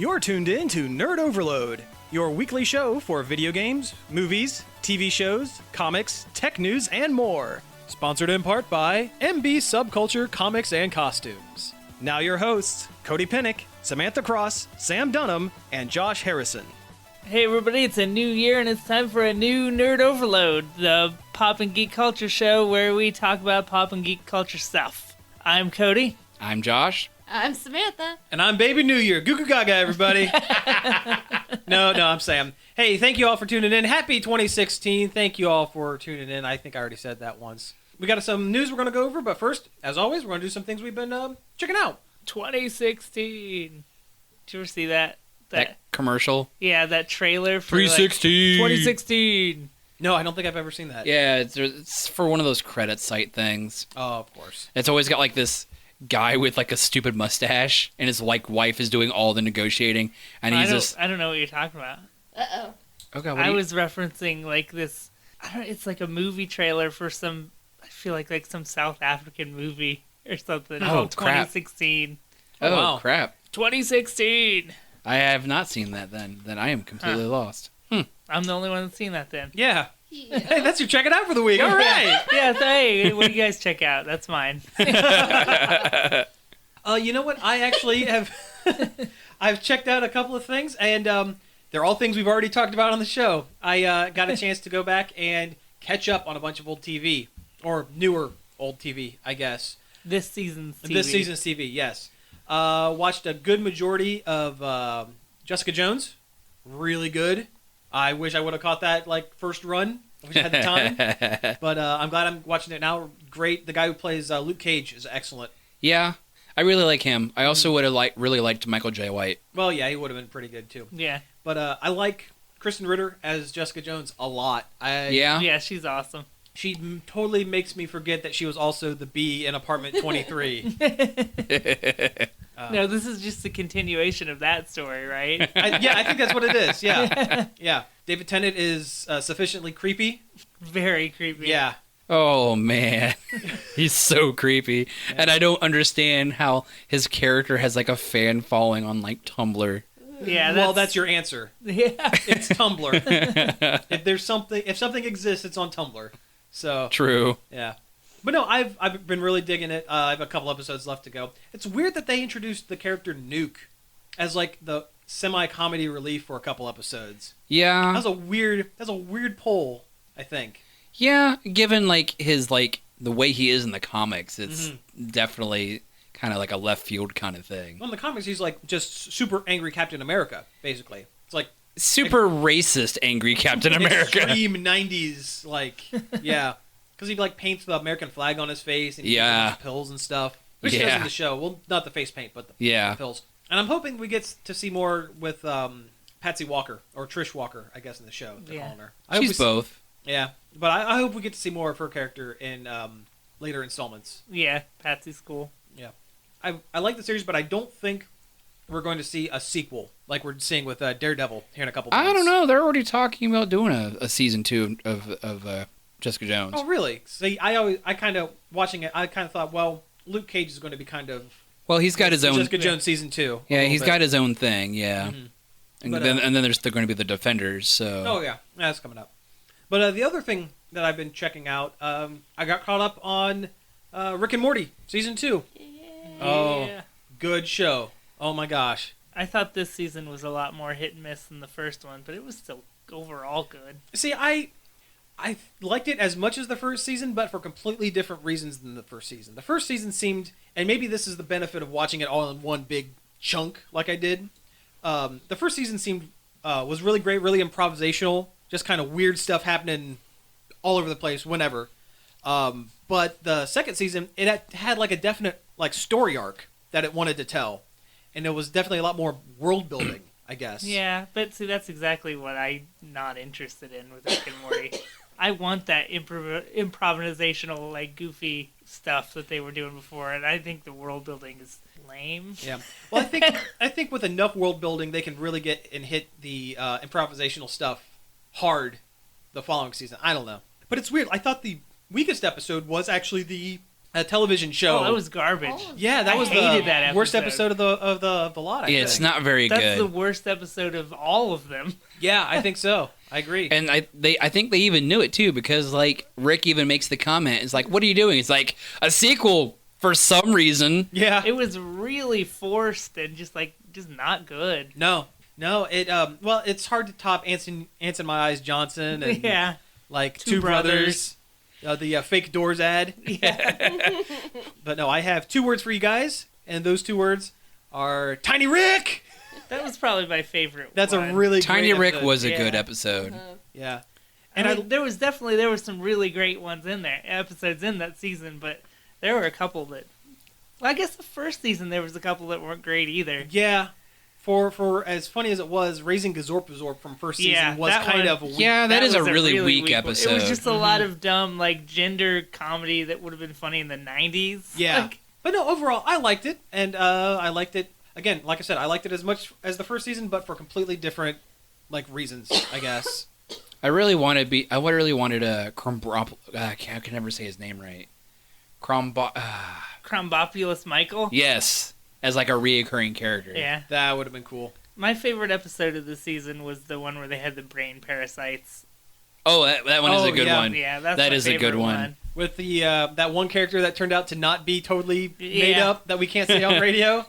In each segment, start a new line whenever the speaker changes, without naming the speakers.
You're tuned in to Nerd Overload, your weekly show for video games, movies, TV shows, comics, tech news, and more. Sponsored in part by MB Subculture Comics and Costumes. Now your hosts, Cody Pinnick, Samantha Cross, Sam Dunham, and Josh Harrison.
Hey everybody, it's a new year and it's time for a new Nerd Overload, the pop and geek culture show where we talk about pop and geek culture stuff. I'm Cody.
I'm Josh.
I'm Samantha.
And I'm Baby New Year. Goo goo gaga, everybody. No, I'm Sam. Hey, thank you all for tuning in. Happy 2016. Thank you all for tuning in. I think I already said that once. We got some news we're going to go over, but first, as always, we're going to do some things we've been checking out.
2016. Did you ever see that?
That commercial?
Yeah, that trailer for
316.
2016.
No, I don't think I've ever seen that.
Yeah, it's for one of those credit site things.
Oh, of course.
It's always got like this guy with like a stupid mustache, and his like wife is doing all the negotiating, and he's just...
I don't know what you're talking about.
Uh-oh.
Okay,
I was referencing like this... it's like a movie trailer for some... I feel like some South African movie or something.
Oh, crap.
2016.
Oh,
wow.
Crap.
2016.
I have not seen that then. Then I am completely lost.
I'm the only one that's seen that then.
Yeah. Hey, that's your check it out for the week. All right.
Yeah, hey, what do you guys check out? That's mine.
You know what? I actually have... I've checked out a couple of things, and they're all things we've already talked about on the show. I got a chance to go back and catch up on a bunch of old TV. Or newer old TV, I guess.
This season's TV.
This season's TV, yes. Watched a good majority of Jessica Jones. Really good. I wish I would have caught that first run. I wish I had the time. But I'm glad I'm watching it now. Great. The guy who plays Luke Cage is excellent.
Yeah, I really like him. I also would have really liked Michael J. White.
Well, yeah, he would have been pretty good too.
Yeah.
But I like Kristen Ritter as Jessica Jones a lot.
Yeah, she's awesome.
She totally makes me forget that she was also the bee in Apartment 23.
No, this is just a continuation of that story, right?
I think that's what it is. Yeah. Yeah. David Tennant is sufficiently creepy.
Very creepy.
Yeah.
Oh, man. He's so creepy. Yeah. And I don't understand how his character has like a fan following on like Tumblr.
Yeah,
well, that's your answer.
Yeah.
It's Tumblr. If something exists, it's on Tumblr. So
true.
Yeah. But no, I've been really digging it. I have a couple episodes left to go. It's weird that they introduced the character Nuke as like the semi-comedy relief for a couple episodes.
Yeah.
That's a weird pull, I think.
Yeah, given like his like the way he is in the comics, it's definitely kind of like a left field kind of thing.
Well, in the comics, he's like just super angry Captain America, basically. It's like
super racist angry Captain America.
Extreme 90s, yeah. Because he paints the American flag on his face and he takes pills and stuff. Which he does in the show. Well, not the face paint, but the pills. And I'm hoping we get to see more with Patsy Walker, or Trish Walker, I guess, in the show. They're calling her.
She's both.
Yeah. But I hope we get to see more of her character in later installments.
Yeah, Patsy's cool.
Yeah. I like the series, but I don't think we're going to see a sequel like we're seeing with Daredevil here in a couple months.
I don't know. They're already talking about doing a season 2 of Jessica Jones.
Oh, really? See, I kind of watching it. I kind of thought, well, Luke Cage is going to be kind of.
Well, he's got his own.
Jessica Jones season 2.
Yeah, he's got his own thing. Yeah, and then they're going to be the Defenders. So.
Oh yeah, that's coming up. But the other thing that I've been checking out, I got caught up on Rick and Morty season 2.
Yeah.
Oh, good show. Oh my gosh.
I thought this season was a lot more hit and miss than the first one, but it was still overall good.
See, I liked it as much as the first season, but for completely different reasons than the first season. The first season seemed, and maybe this is the benefit of watching it all in one big chunk like I did. The first season seemed was really great, really improvisational, just kind of weird stuff happening all over the place whenever. But the second season, it had like a definite story arc that it wanted to tell, and it was definitely a lot more world building, I guess.
Yeah, but see, that's exactly what I'm not interested in with Rick and Morty. I want that improvisational, goofy stuff that they were doing before, and I think the world building is lame.
Yeah. Well, I think with enough world building, they can really get and hit the improvisational stuff hard the following season. I don't know, but it's weird. I thought the weakest episode was actually the a television show.
Oh, that was garbage.
Oh,
yeah, that
I
was
hated
the
that
worst
episode.
episode of the lot. I
Yeah,
think.
it's not very
That's
good.
the worst episode of all of them.
Yeah, I think so. I agree.
And I think they even knew it too, because like Rick even makes the comment. It's like, "What are you doing?" It's like a sequel for some reason.
yeah,
It was really forced and just not good.
no. It well, it's hard to top Anson My Eyes Johnson and
Yeah.
like
Two
Two Brothers, the fake Doors ad.
Yeah.
But no, I have 2 words for you guys, and those 2 words are Tiny Rick.
That was probably my favorite
That's
one.
a really
Tiny
great
Rick
episode.
was a
Yeah.
good episode.
Yeah,
And
and
there were some really great ones in there, episodes in that season, but there were a couple that, well, I guess the first season there was a couple that weren't great either.
yeah. For as funny as it was, Raising Gazorpazorp from first season
Yeah,
was
that
kind
one-
of weak.
Yeah, that is a
was
really weak
one.
episode.
It was just a lot of dumb, gender comedy that would have been funny in the 90s.
Yeah. But no, overall, I liked it, and I liked it again. Like I said, I liked it as much as the first season, but for completely different reasons, I guess.
I really wanted a I can never say his name right.
Crombopulous Michael.
Yes, as like a reoccurring character.
Yeah.
That would have been cool.
My favorite episode of the season was the one where they had the brain parasites.
Oh, that one is
Oh,
a good
yeah.
one.
Yeah, that's
That
my
is a good
favorite
one.
With the that one character that turned out to not be totally made
Yeah.
up that we can't say on radio,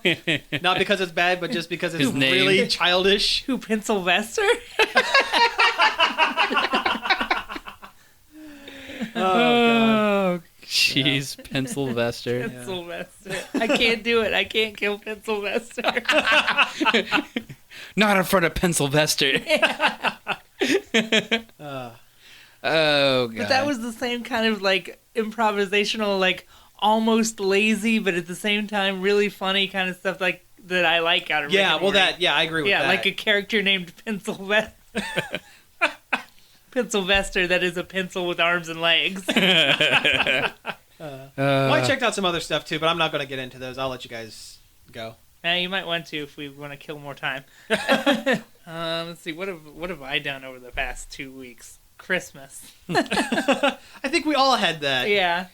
not because it's bad, but just because it's
His name.
really childish.
Who, Pencilvester?
Oh god.
Oh, jeez, Pencilvester.
Pencilvester. I can't do it. I can't kill Pencilvester.
Not in front of Pencilvester. Oh god.
But that was the same kind of improvisational, almost lazy, but at the same time really funny kind of stuff that I like out of Rick
Yeah,
and
well
Morty.
I agree with that.
Yeah, like a character named Pencilvester. Pencilvester that is a pencil with arms and legs.
Well, I checked out some other stuff too, but I'm not going to get into those. I'll let you guys go.
You might want to if we want to kill more time. Let's see, what have I done over the past 2 weeks? Christmas.
I think we all had that.
Yeah.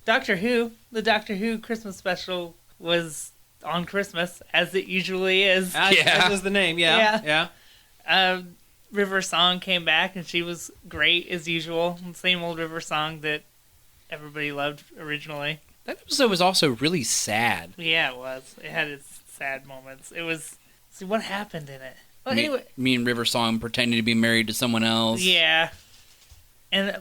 Doctor Who, the Doctor Who Christmas special was on Christmas, as it usually is.
As is the name. Yeah.
River Song came back, and she was great as usual. Same old River Song that everybody loved originally.
That episode was also really sad.
Yeah, it was. It had its sad moments. It was. See, what happened in it? Well, anyway.
Me and River Song pretending to be married to someone else.
Yeah. And,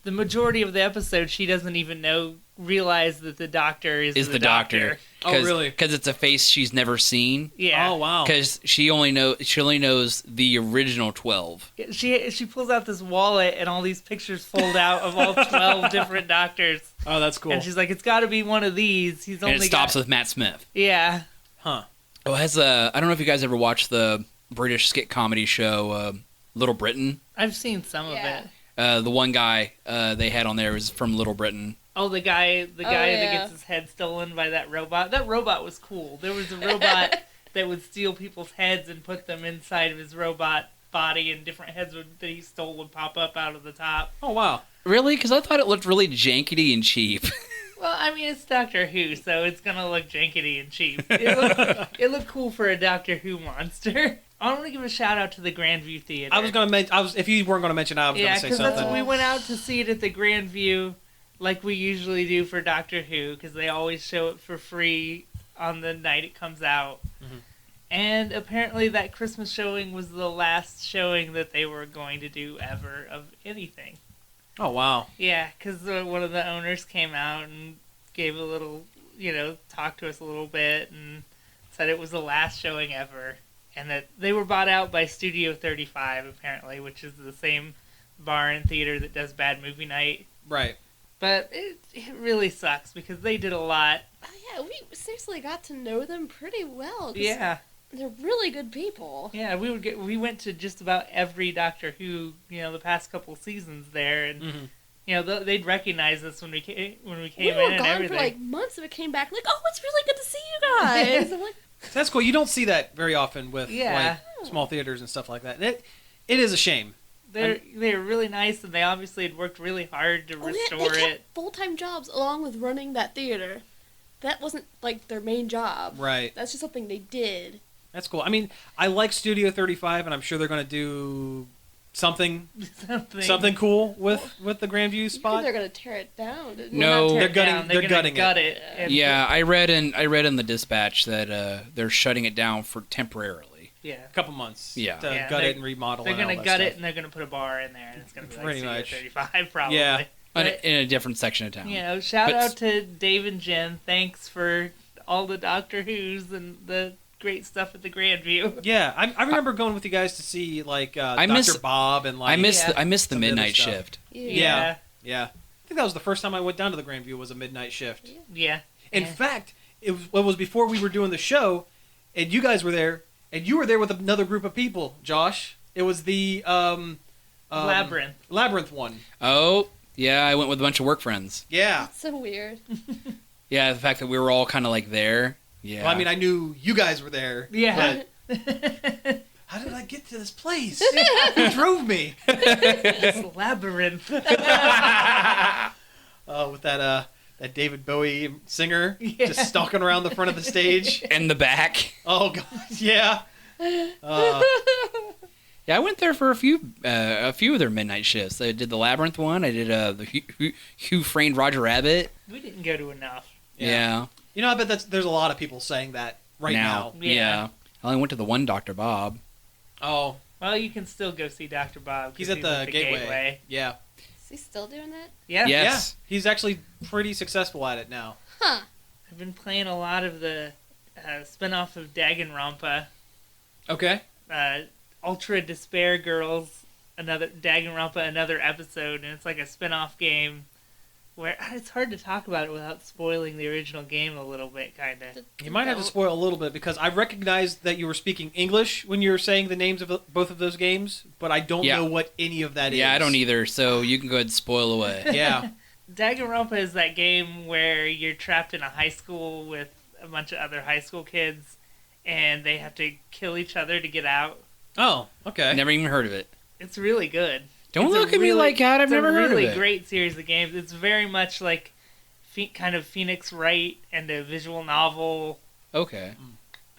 the majority of the episode, she doesn't even realize that the doctor is
the doctor.
Oh, really?
Because it's a face she's never seen.
Yeah.
Oh, wow.
Because she only knows the original 12.
She pulls out this wallet and all these pictures fold out of all 12 different doctors.
Oh, that's cool.
And she's like, it's got to be one of these. He's only
And it stops with Matt Smith.
Yeah.
Huh.
Oh, I don't know if you guys ever watched the British skit comedy show Little Britain.
I've seen some of
Yeah.
it.
The one guy they had on there was from Little Britain.
Oh, the guy that
yeah.
gets his head stolen by that robot. That robot was cool. There was a robot that would steal people's heads and put them inside of his robot body, and different heads that he stole would pop up out of the top.
Oh, wow.
Really? Because I thought it looked really jankety and cheap.
Well, I mean, it's Doctor Who, so it's gonna look jankety and cheap. It looked cool for a Doctor Who monster. I want to give a shout out to the Grandview Theater.
I was going to mention. If you weren't going to mention, I was going to say
because
something.
we went out to see it at the Grandview, like we usually do for Doctor Who, because they always show it for free on the night it comes out.
Mhm.
And apparently, that Christmas showing was the last showing that they were going to do ever of anything.
Oh, wow.
Yeah, because one of the owners came out and gave a little, talked to us a little bit and said it was the last showing ever. And that they were bought out by Studio 35, apparently, which is the same bar and theater that does Bad Movie Night.
Right.
But it really sucks because they did a lot.
Oh, yeah, we seriously got to know them pretty well. 'Cause
Yeah.
they're really good people.
Yeah, we went to just about every Doctor Who, the past couple seasons there, and
Mm-hmm.
they'd recognize us when we came
We
in
were
and
gone
everything.
for months, and we came back oh, it's really good to see you guys. I'm like,
That's cool. You don't see that very often with
Yeah.
small theaters and stuff like that. And it is a shame
they're really nice, and they obviously had worked really hard to restore
they
it.
kept full-time jobs along with running that theater. That wasn't like their main job.
Right.
That's just something they did.
That's cool. I mean, I like Studio 35, and I'm sure they're going to do something cool with the Grandview spot.
They're gonna tear it down. Didn't
No.
they?
They're gutting-
They're
they're
gonna
gutting
gut it. and
Yeah, I read in the dispatch that they're shutting it down for temporarily.
yeah.
A couple months.
Yeah.
To
Yeah,
gut
they-
it and remodel.
They're
and all
gonna
that
gut
stuff.
it, and they're gonna put a bar in there, and it's gonna be like
Pretty
Studio
much.
35 probably.
Yeah.
But,
In a different section of town.
you know, shout
But-
out to Dave and Jen. Thanks for all the Doctor Who's and the great stuff at the Grandview.
Yeah, I remember going with you guys to see like
I
Dr.
miss-
Bob and like
I miss
Yeah.
the
Some
midnight
of the other stuff.
shift.
Yeah. I think that was the first time I went down to the Grandview was a midnight shift.
Yeah.
In
Yeah.
fact, it was before we were doing the show, and you guys were there, and you were there with another group of people, Josh. It was the Labyrinth one.
Oh, yeah, I went with a bunch of work friends.
Yeah.
That's so weird.
Yeah, the fact that we were all kind of like there. Yeah.
Well, I mean, I knew you guys were there.
Yeah.
But how did I get to this place? Who drove me?
This labyrinth.
With that David Bowie singer
Yeah.
just stalking around the front of the stage.
and the back.
Oh god, yeah.
Yeah, I went there for a few of their midnight shifts. I did the Labyrinth one. I did the Who Framed Roger Rabbit.
We didn't go to enough.
Yeah.
You know, I bet there's a lot of people saying that right now.
Yeah. I only went to the one Dr. Bob.
Oh,
Well, you can still go see Dr. Bob. 'cause
he's at the Gateway. Yeah.
Is he still doing that?
Yeah.
Yes.
Yeah. He's actually pretty successful at it now.
Huh.
I've been playing a lot of the spin-off of Dagen-something.
Okay.
Ultra Despair Girls, another Dagen-something, another episode, and it's like a spin-off game where it's hard to talk about it without spoiling the original game a little bit, kind of.
You might have to spoil a little bit because I recognized that you were speaking English when you were saying the names of both of those games, but I don't know what any of that is.
Yeah, I don't either, so you can go ahead and spoil away.
Yeah.
Dagen-something is that game where you're trapped in a high school with a bunch of other high school kids, and they have to kill each other to get out.
Oh, okay.
Never even heard of it.
It's really good.
Don't
It's a
look at me
really-
like that. I've
it's
never
a
heard of
really
it.
great series of games. It's very much like kind of Phoenix Wright and a visual novel
Okay.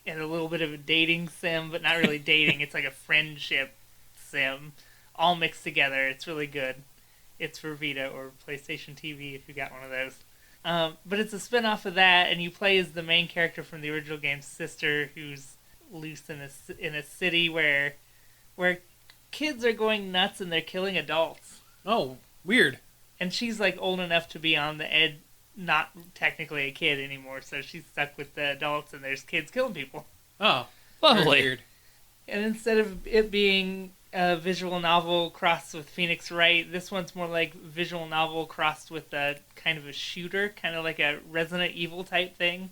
and a little bit of a dating sim, but not really dating. It's like a friendship sim, all mixed together. It's really good. It's for Vita or PlayStation TV if you got one of those. But it's a spin-off of that, and you play as the main character from the original game's sister, who's loose in a city where kids are going nuts and they're killing adults.
Oh, weird.
And she's like old enough to be on the edge, not technically a kid anymore, so she's stuck with the adults and there's kids killing people.
Oh,
Lovely.
very weird.
And instead of it being a visual novel crossed with Phoenix Wright, this one's more like visual novel crossed with a kind of a shooter, kind of like a Resident Evil type thing.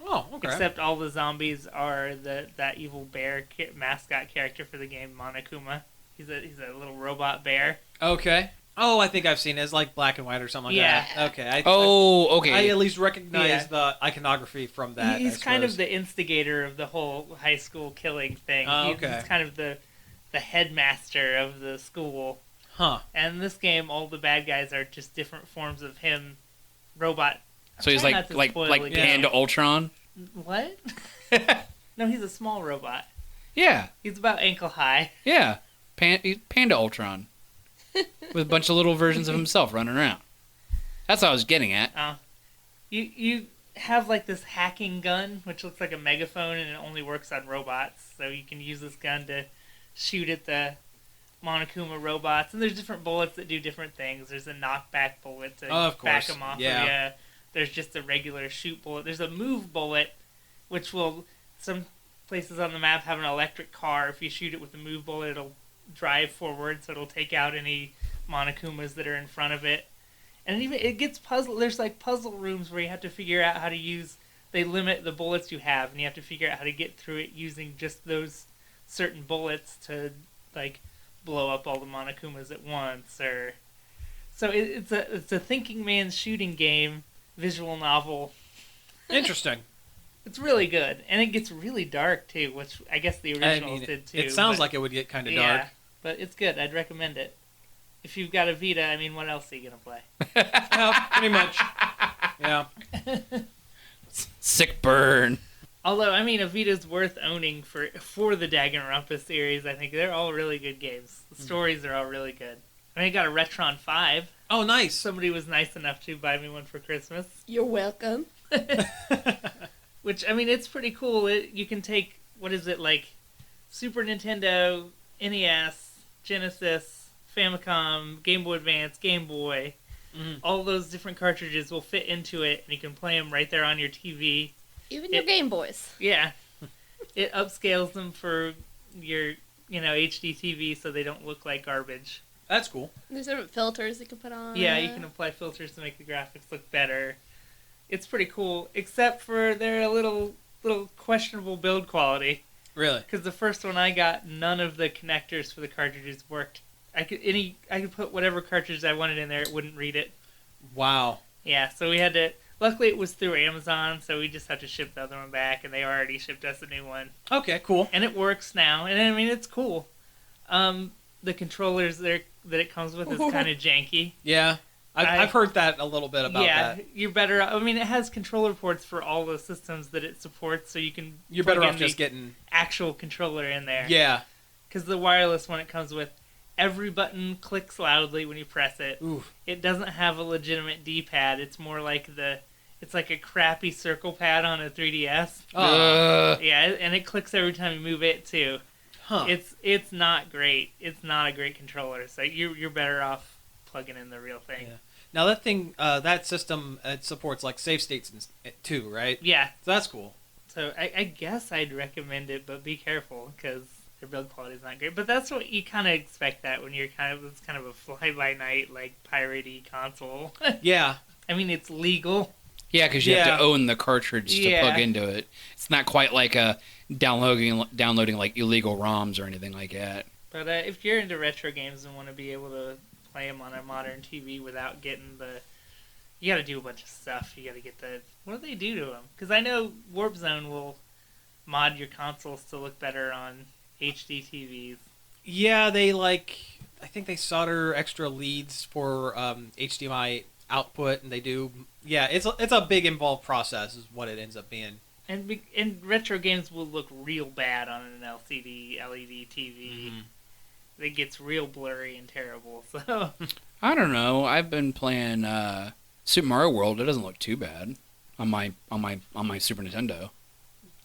Oh, okay.
Except all the zombies are that evil bear mascot character for the game, Monokuma. He's a little robot bear.
Okay. Oh, I think I've seen it. It's like black and white or something like
Yeah.
that. Okay.
Okay.
I at least recognize
Yeah.
the iconography from that.
He's
I
kind of
suppose.
the instigator of the whole high school killing thing.
Oh,
He's
okay.
kind of the headmaster of the school.
Huh.
And in this game, all the bad guys are just different forms of him, robot. I'm
So he's
trying
like
not to
like
spoil
like
the
Yeah.
Panda Ultron.
game. What? No, he's a small robot.
Yeah.
He's about ankle high.
Yeah. Panda Ultron. With a bunch of little versions of himself running around. That's what I was getting at.
You have like this hacking gun, which looks like a megaphone, and it only works on robots. So you can use this gun to shoot at the Monokuma robots, and there's different bullets that do different things. There's a knockback bullet to
Oh, of
back
course.
them off
Yeah.
of you. There's just a regular shoot bullet. There's a move bullet, which will, some places on the map have an electric car. If you shoot it with the move bullet, it'll drive forward, so it'll take out any Monokumas that are in front of it. And even it gets puzzle. There's like puzzle rooms where you have to figure out how to use. They limit the bullets you have, and you have to figure out how to get through it using just those certain bullets to like blow up all the Monokumas at once. Or so it's a thinking man's shooting game, visual novel.
Interesting.
It's really good, and it gets really dark too, which I guess the originals did too.
It sounds
but-
like it would get kind of
yeah.
dark.
But it's good. I'd recommend it. If you've got a Vita, I mean, what else are you going to play?
Yeah, pretty much. Yeah.
Sick burn.
Although, I mean, a Vita's worth owning for the Dagen-something series. I think they're all really good games. The stories are all really good. I mean, I got a Retron 5.
Oh, nice.
Somebody was nice enough to buy me one for Christmas.
You're welcome.
Which, I mean, it's pretty cool. You can take, what is it, like, Super Nintendo, NES, Genesis, Famicom, Game Boy Advance, Game Boy. All those different cartridges will fit into it, and you can play them right there on your TV.
Even your Game Boys.
Yeah. It upscales them for your, HD TV so they don't look like garbage.
That's cool.
There's different filters you can put on.
Yeah, you can apply filters to make the graphics look better. It's pretty cool, except for they're a little questionable build quality.
Really?
Because the first one I got, none of the connectors for the cartridges worked. I could put whatever cartridge I wanted in there, it wouldn't read it.
Wow.
Yeah, so we had to. Luckily, it was through Amazon, so we just had to ship the other one back, and they already shipped us a new one.
Okay, cool.
And it works now, and I mean, it's cool. The controllers that it comes with is kind of janky.
Yeah. I've heard that a little bit about that.
Yeah, you're better. I mean, it has controller ports for all the systems that it supports, so you can.
You're better off just getting
actual controller in there.
Yeah.
Because the wireless one it comes with, every button clicks loudly when you press it.
Oof.
It doesn't have a legitimate D-pad. It's more like it's like a crappy circle pad on a 3DS. Yeah, and it clicks every time you move it too.
Huh.
It's not great. It's not a great controller. So you're better off plugging in the real thing.
Yeah. Now that thing, that system, it supports like save states too, right?
Yeah.
So that's cool.
So I guess I'd recommend it, but be careful because their build quality is not great. But that's what you kind of expect that when it's kind of a fly-by-night, like, piratey console.
Yeah.
I mean, it's legal.
Yeah, because you have to own the cartridge to plug into it. It's not quite like downloading like illegal ROMs or anything like that.
But if you're into retro games and want to be able to play them on a modern TV without getting you got to do a bunch of stuff. You got to get what do they do to them? Because I know Warp Zone will mod your consoles to look better on HD TVs.
Yeah, I think they solder extra leads for HDMI output, and they do. Yeah, it's a big involved process, is what it ends up being.
And retro games will look real bad on an LCD, LED TV. Mm-hmm. It gets real blurry and terrible. So
I don't know. I've been playing Super Mario World. It doesn't look too bad on my Super Nintendo.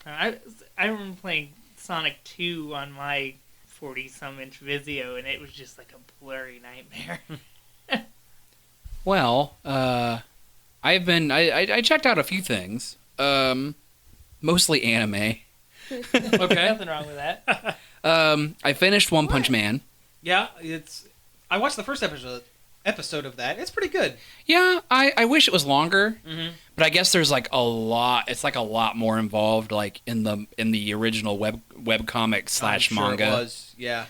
I remember playing Sonic 2 on my 40-some inch Vizio, and it was just like a blurry nightmare.
Well, I checked out a few things. Mostly anime.
Okay.
Nothing wrong with that.
I finished One Punch Man.
Yeah, I watched the first episode of that. It's pretty good.
Yeah, I wish it was longer, but I guess there's like a lot. It's like a lot more involved, like in the original webcomic / manga.
Sure it was. Yeah.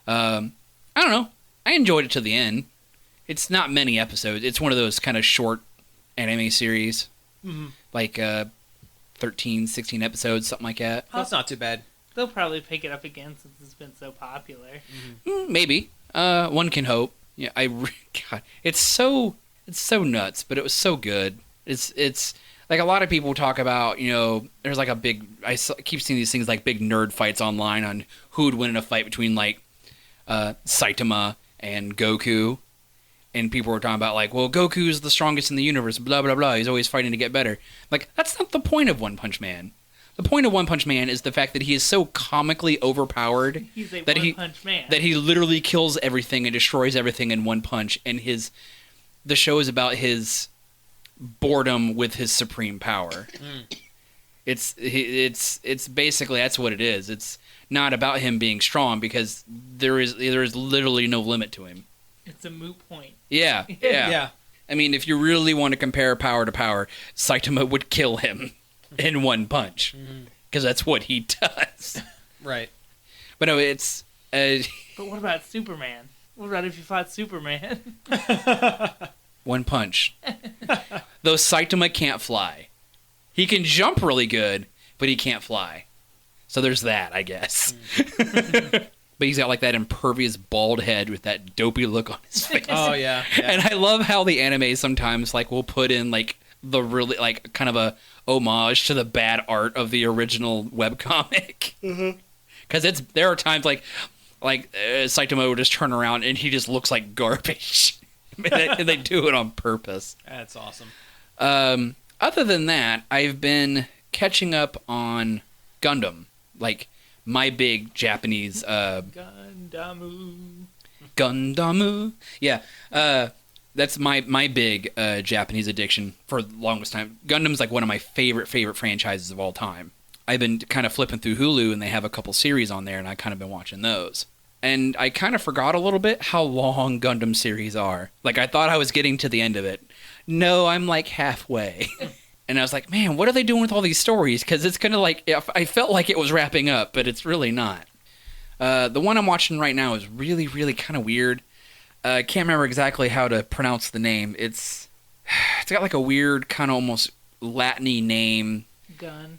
I don't know. I enjoyed it to the end. It's not many episodes. It's one of those kind of short anime series, like 13, 16 episodes, something like that.
That's not too bad.
They'll probably pick it up again since it's been so popular.
Maybe. One can hope. Yeah, God, it's so nuts, but it was so good. It's like a lot of people talk about, there's like keep seeing these things like big nerd fights online on who would win in a fight between like Saitama and Goku. And people were talking about like, well, Goku's the strongest in the universe, blah, blah, blah. He's always fighting to get better. Like, that's not the point of One Punch Man. The point of One Punch Man is the fact that he is so comically overpowered
He's a
that
one-punch man.
That he literally kills everything and destroys everything in one punch. And the show is about his boredom with his supreme power. It's basically, that's what it is. It's not about him being strong because there is literally no limit to him.
It's a moot point.
Yeah. I mean, if you really want to compare power to power, Saitama would kill him in one punch because that's what he does.
Right.
But no, it's.
But what about Superman? What about if you fought Superman?
One punch. Though Saitama can't fly, he can jump really good, but he can't fly. So there's that, I guess. but he's got like that impervious bald head with that dopey look on his face.
Oh yeah.
And I love how the anime sometimes like will put in like the really like kind of a homage to the bad art of the original webcomic. Because there are times like Saitama will just turn around and he just looks like garbage. and they do it on purpose.
That's awesome.
Other than that, I've been catching up on Gundam, like my big Japanese Gundamu. Yeah, that's my big Japanese addiction for the longest time. Gundam's like one of my favorite franchises of all time. I've been kind of flipping through Hulu, and they have a couple series on there, and I kind of been watching those. And I kind of forgot a little bit how long Gundam series are. Like, I thought I was getting to the end of it. No, I'm like halfway. And I was like, man, what are they doing with all these stories? Because it's kind of like, I felt like it was wrapping up, but it's really not. The one I'm watching right now is really, really kind of weird. I can't remember exactly how to pronounce the name. It's got like a weird kind of almost Latin-y name.
Gundam.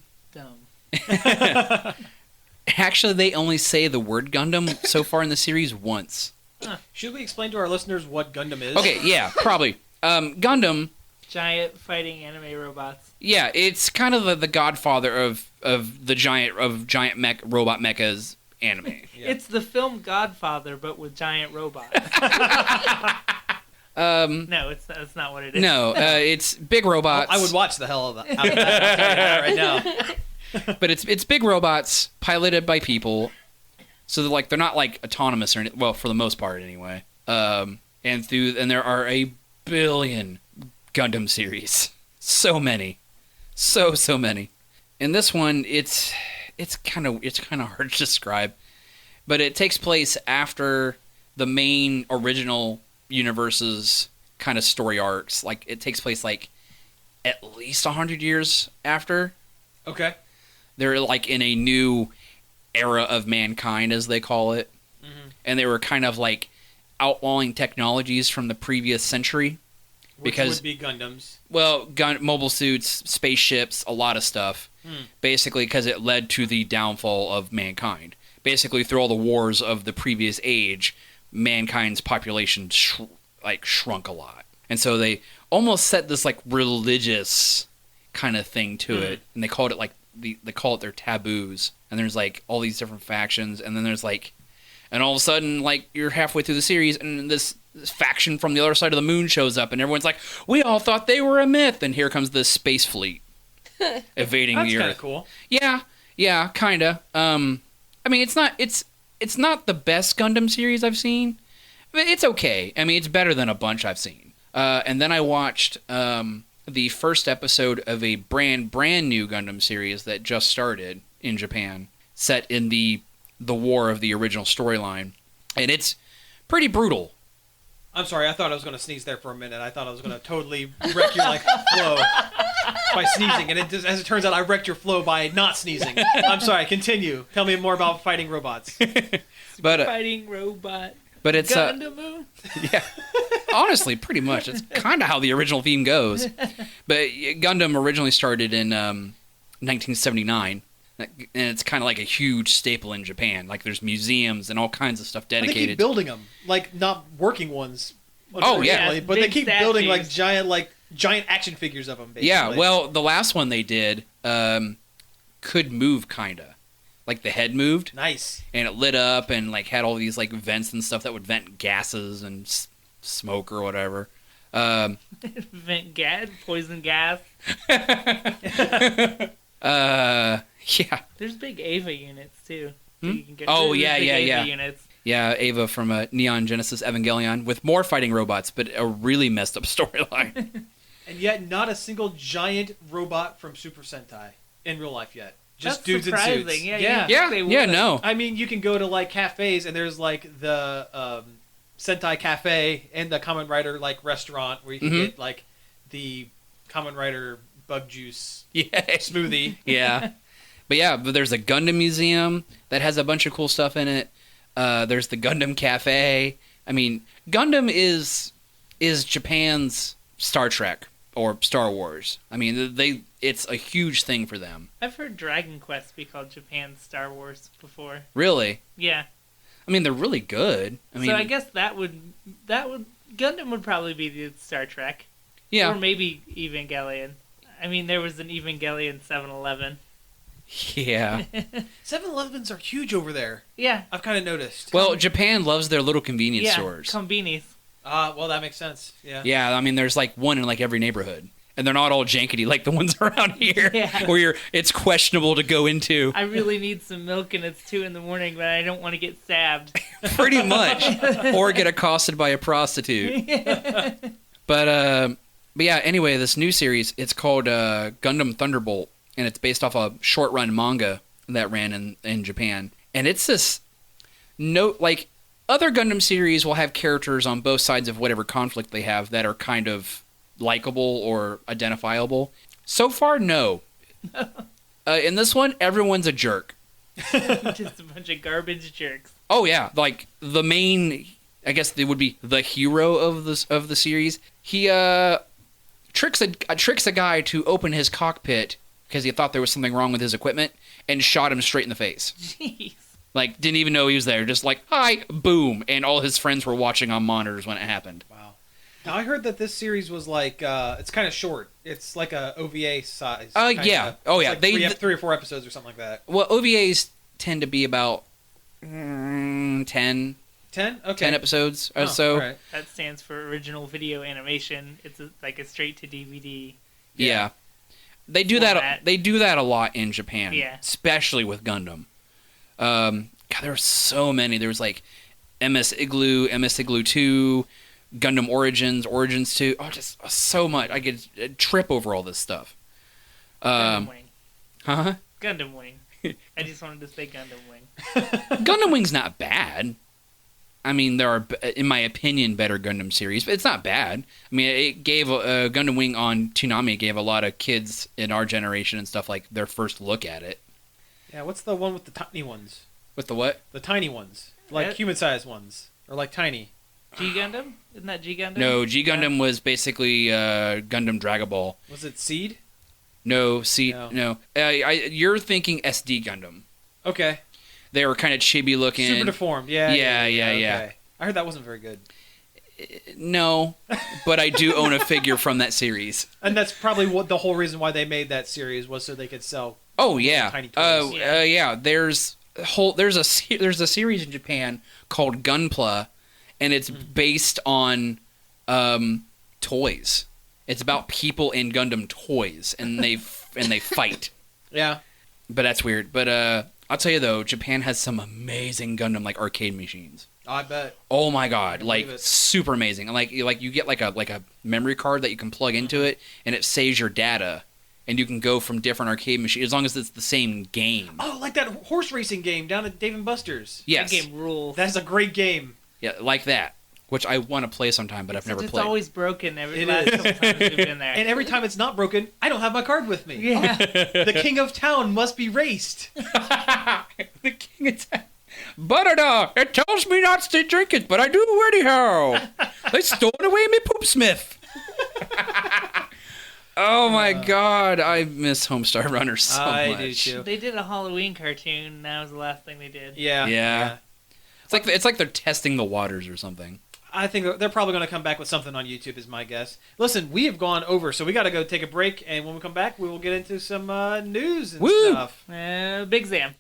Actually, they only say the word Gundam so far in the series once.
Should we explain to our listeners what Gundam is?
Okay, yeah, probably. Gundam...
Giant fighting anime robots.
Yeah, it's kind of the godfather of giant robot mechas anime.
Yeah.
It's the film Godfather, but with giant robots. No, that's not what it is.
No, it's big robots.
I would watch the hell out of that. I'll tell you that right now.
But it's big robots piloted by people, so they're not like autonomous or anything. Well, for the most part, anyway. And there are a billion Gundam series, so many, so many. In this one, it's kind of hard to describe, but it takes place after the main original universe's kind of story arcs. Like, it takes place like at least 100 years after.
Okay.
They're like in a new era of mankind, as they call it. Mm-hmm. And they were kind of like outlawing technologies from the previous century.
Which would be Gundams.
Well, mobile suits, spaceships, a lot of stuff. Basically, because it led to the downfall of mankind. Basically, through all the wars of the previous age, mankind's population shrunk a lot. And so they almost set this like religious kind of thing to it. And they called it like they call it their taboos. And there's like all these different factions. And then there's like, and all of a sudden, like, you're halfway through the series and this faction from the other side of the moon shows up, and everyone's like, we all thought they were a myth, and here comes the space fleet evading the Earth.
That's kind of cool.
Yeah, kind of. I mean, it's not the best Gundam series I've seen, but it's okay. I mean, it's better than a bunch I've seen. And then I watched the first episode of a brand new Gundam series that just started in Japan, set in the war of the original storyline, and it's pretty brutal.
I'm sorry, I thought I was going to sneeze there for a minute. I thought I was going to totally wreck your flow by sneezing, and as it turns out, I wrecked your flow by not sneezing. I'm sorry. Continue. Tell me more about fighting robots.
But
fighting robot.
But it's
Gundam.
Yeah. Honestly, pretty much, it's kind of how the original theme goes. But Gundam originally started in 1979. And it's kind of like a huge staple in Japan. Like, there's museums and all kinds of stuff dedicated.
But they keep building them, like not working ones.
Oh yeah,
but they keep
statues.
building like giant action figures of them. Basically.
Yeah, well, the last one they did could move kinda, like the head moved.
Nice.
And it lit up and like had all these like vents and stuff that would vent gases and smoke or whatever.
Vent gas, poison gas.
Yeah.
There's big Ava units too.
Hmm? Oh, yeah.
Units.
Yeah, Ava from Neon Genesis Evangelion with more fighting robots, but a really messed up storyline.
And yet, not a single giant robot from Super Sentai in real life yet. Just
That's
dudes
surprising.
in suits.
Yeah.
No.
I mean, you can go to like cafes, and there's like the Sentai Cafe and the Kamen Rider like restaurant where you can get like the Kamen Rider bug juice smoothie.
Yeah. But there's a Gundam museum that has a bunch of cool stuff in it. There's the Gundam Cafe. I mean, Gundam is Japan's Star Trek or Star Wars. I mean, it's a huge thing for them.
I've heard Dragon Quest be called Japan's Star Wars before.
Really?
Yeah.
I mean, they're really good. I mean,
so I guess that would Gundam would probably be the Star Trek.
yeah,
Or maybe Evangelion. I mean, there was an Evangelion 7-Eleven.
yeah.
7-Elevens are huge over there.
Yeah.
I've kind of noticed.
Well, Japan loves their little convenience
Yeah,
stores.
Konbinis.
Well, that makes sense. Yeah.
Yeah, I mean, there's like one in like every neighborhood, and they're not all jankety like the ones around here,
Yeah.
where it's questionable to go into.
I really need some milk and it's 2 a.m, but I don't want to get stabbed.
Pretty much, or get accosted by a prostitute. But yeah. Anyway, this new series, it's called Gundam Thunderbolt, and it's based off a short run manga that ran in Japan, and it's this like other Gundam series will have characters on both sides of whatever conflict they have that are kind of likable or identifiable. So far, no. In this one, everyone's a jerk.
Just a bunch of garbage jerks.
Oh yeah, like the main, I guess they would be the hero of the series. He tricks a guy to open his cockpit because he thought there was something wrong with his equipment and shot him straight in the face.
Jeez.
Like, didn't even know he was there. Just like, hi, boom. And all his friends were watching on monitors when it happened.
Wow. Now, I heard that this series was like, it's kind of short. It's like a OVA size.
Yeah. Oh, yeah.
Like
They
3 or 4 episodes or something like that.
Well, OVAs tend to be about 10
10? Okay.
10 episodes or so.
All right.
That stands for original video animation. It's like a straight to DVD.
Yeah. They do
Format.
that. They do that a lot in Japan.
Yeah.
Especially with Gundam. God, there were so many. There was like MS Igloo 2, Gundam Origins 2. Oh, just so much. I could trip over all this stuff.
Gundam Wing.
Huh?
Gundam Wing. I just wanted to say Gundam Wing.
Gundam Wing's not bad. I mean, there are, in my opinion, better Gundam series, but it's not bad. I mean, it gave Gundam Wing on Toonami gave a lot of kids in our generation and stuff like their first look at it.
Yeah, what's the one with the tiny ones?
With the what?
The tiny ones. Like human-sized ones. Or like tiny.
G Gundam? Isn't that G Gundam?
No, G Gundam was basically Gundam Dragon Ball.
Was it Seed?
No,
No.
you're thinking SD Gundam.
Okay.
They were kind of chibi looking.
Super deformed. Yeah.
Yeah.
Okay. I heard that wasn't very good.
No, but I do own a figure from that series.
And that's probably what the whole reason why they made that series was so they could sell.
Oh yeah,
Tiny toys.
yeah. There's a series in Japan called Gunpla, and it's based on toys. It's about people in Gundam toys, and they fight.
Yeah.
But that's weird. But I'll tell you though, Japan has some amazing Gundam like arcade machines.
I bet.
Oh my god, like
believe it.
super amazing. Like you get like a memory card that you can plug into it, and it saves your data, and you can go from different arcade machines as long as it's the same game.
Oh, like that horse racing game down at Dave & Buster's.
Yes,
That game rules.
That's a great game.
yeah, like that, which I want to play sometime, but I've never
It's
played.
always broken every
It
last
is.
couple times we've been there.
And every time it's not broken, I don't have my card with me.
Yeah.
The king of town must be raced.
The king of town. But it tells me not to drink it, but I do anyhow. They stole away me poop smith. Oh my god, I miss Homestar Runner so
I
much.
do too.
They did a Halloween cartoon, and that was the last thing they did.
Yeah.
It's like they're testing the waters or something.
I think they're probably going to come back with something on YouTube, is my guess. Listen, we have gone over, so we got to go take a break, and when we come back, we will get into some news and
Woo!
stuff.
Big Zam.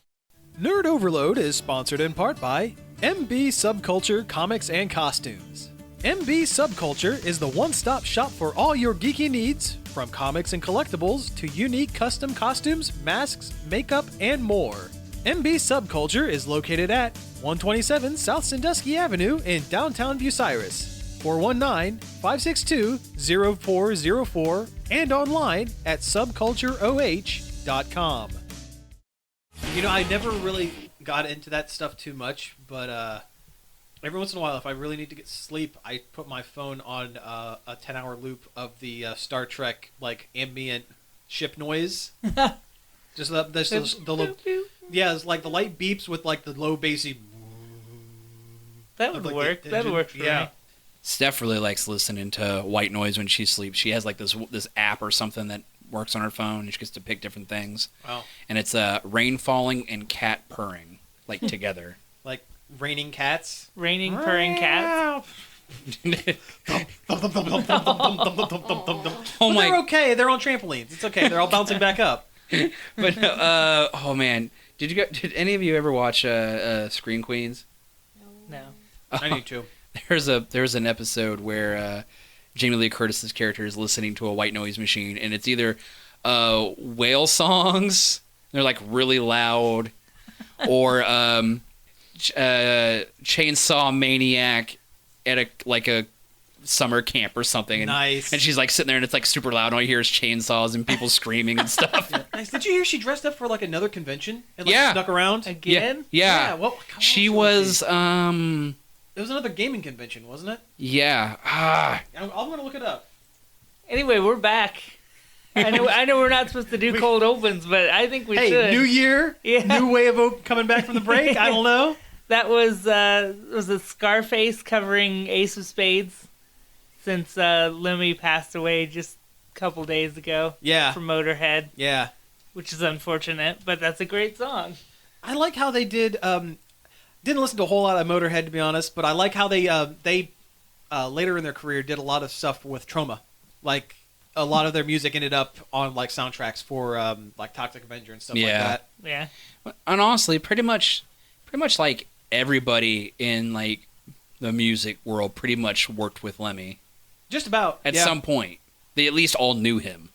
Nerd Overload is sponsored in part by MB Subculture Comics and Costumes. MB Subculture is the one-stop shop for all your geeky needs, from comics and collectibles to unique custom costumes, masks, makeup, and more. MB Subculture is located at 127 South Sandusky Avenue in downtown Bucyrus, 419-562-0404, and online at subcultureoh.com. You know, I never really got into that stuff too much, but every once in a while, if I really need to get sleep, I put my phone on a 10-hour loop of the Star Trek like ambient ship noise. Just the low, yeah, it's like the light beeps with like the low bassy.
That would
like,
work.
the
That would
engine.
work for me.
Steph really likes listening to white noise when she sleeps. She has like this app or something that works on her phone, and she gets to pick different things.
Wow.
And it's rain falling and cat purring like together.
Like Raining cats.
Raining purring cats.
Oh
But
my!
they're okay. They're on trampolines. It's okay. They're all bouncing back up.
But oh man, did any of you ever watch Scream Queens?
No.
I need to.
There's an episode where Jamie Lee Curtis's character is listening to a white noise machine, and it's either whale songs, they're like really loud, or Chainsaw Maniac at a summer camp or something. And,
Nice.
And she's like sitting there, and it's like super loud, and all you hear is chainsaws and people screaming and stuff.
Nice. Did you hear she dressed up for like another convention and like
Yeah.
snuck around?
Again?
Yeah.
What
She
was
was
It was another gaming convention, wasn't it?
yeah.
I'm gonna look it up.
Anyway, we're back. I know we're not supposed to do cold opens, but I think we
Hey,
should.
new year,
Yeah.
new way of coming back from the break. I don't know.
That was a Skarface covering Ace of Spades, since Lemmy passed away just a couple days ago
Yeah,
from Motorhead,
yeah.
which is unfortunate, but that's a great song.
I like how they did. Didn't listen to a whole lot of Motorhead, to be honest, but I like how they later in their career did a lot of stuff with Trauma. Like a lot of their music ended up on like soundtracks for like Toxic Avenger and stuff like
Yeah.
that.
Yeah.
And honestly, pretty much like everybody in like the music world pretty much worked with Lemmy
Just about
at
yeah.
some point. They at least all knew him.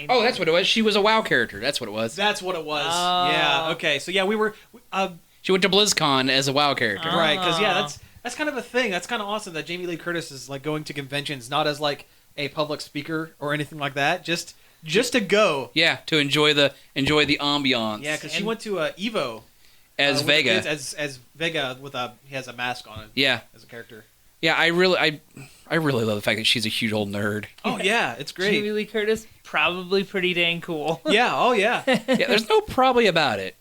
Oh, that's what it was. She was a WoW character. That's what it was.
That's what it was.
Oh.
Yeah. Okay. So yeah, we were
She went to BlizzCon as a WoW character.
Oh.
right because yeah, that's kind of a thing. That's kind of awesome that Jamie Lee Curtis is like going to conventions not as like a public speaker or anything like that. Just to go.
Yeah, to enjoy the ambiance.
Yeah, because she went to Evo
as
with the
Vega.
kids, as Vega with he has a mask on
Yeah,
as a character.
yeah. I really love the fact that she's a huge old nerd.
Oh yeah, it's
Jamie
great.
Lee Curtis, probably pretty dang cool.
Yeah. Oh yeah.
Yeah, there's no probably about it,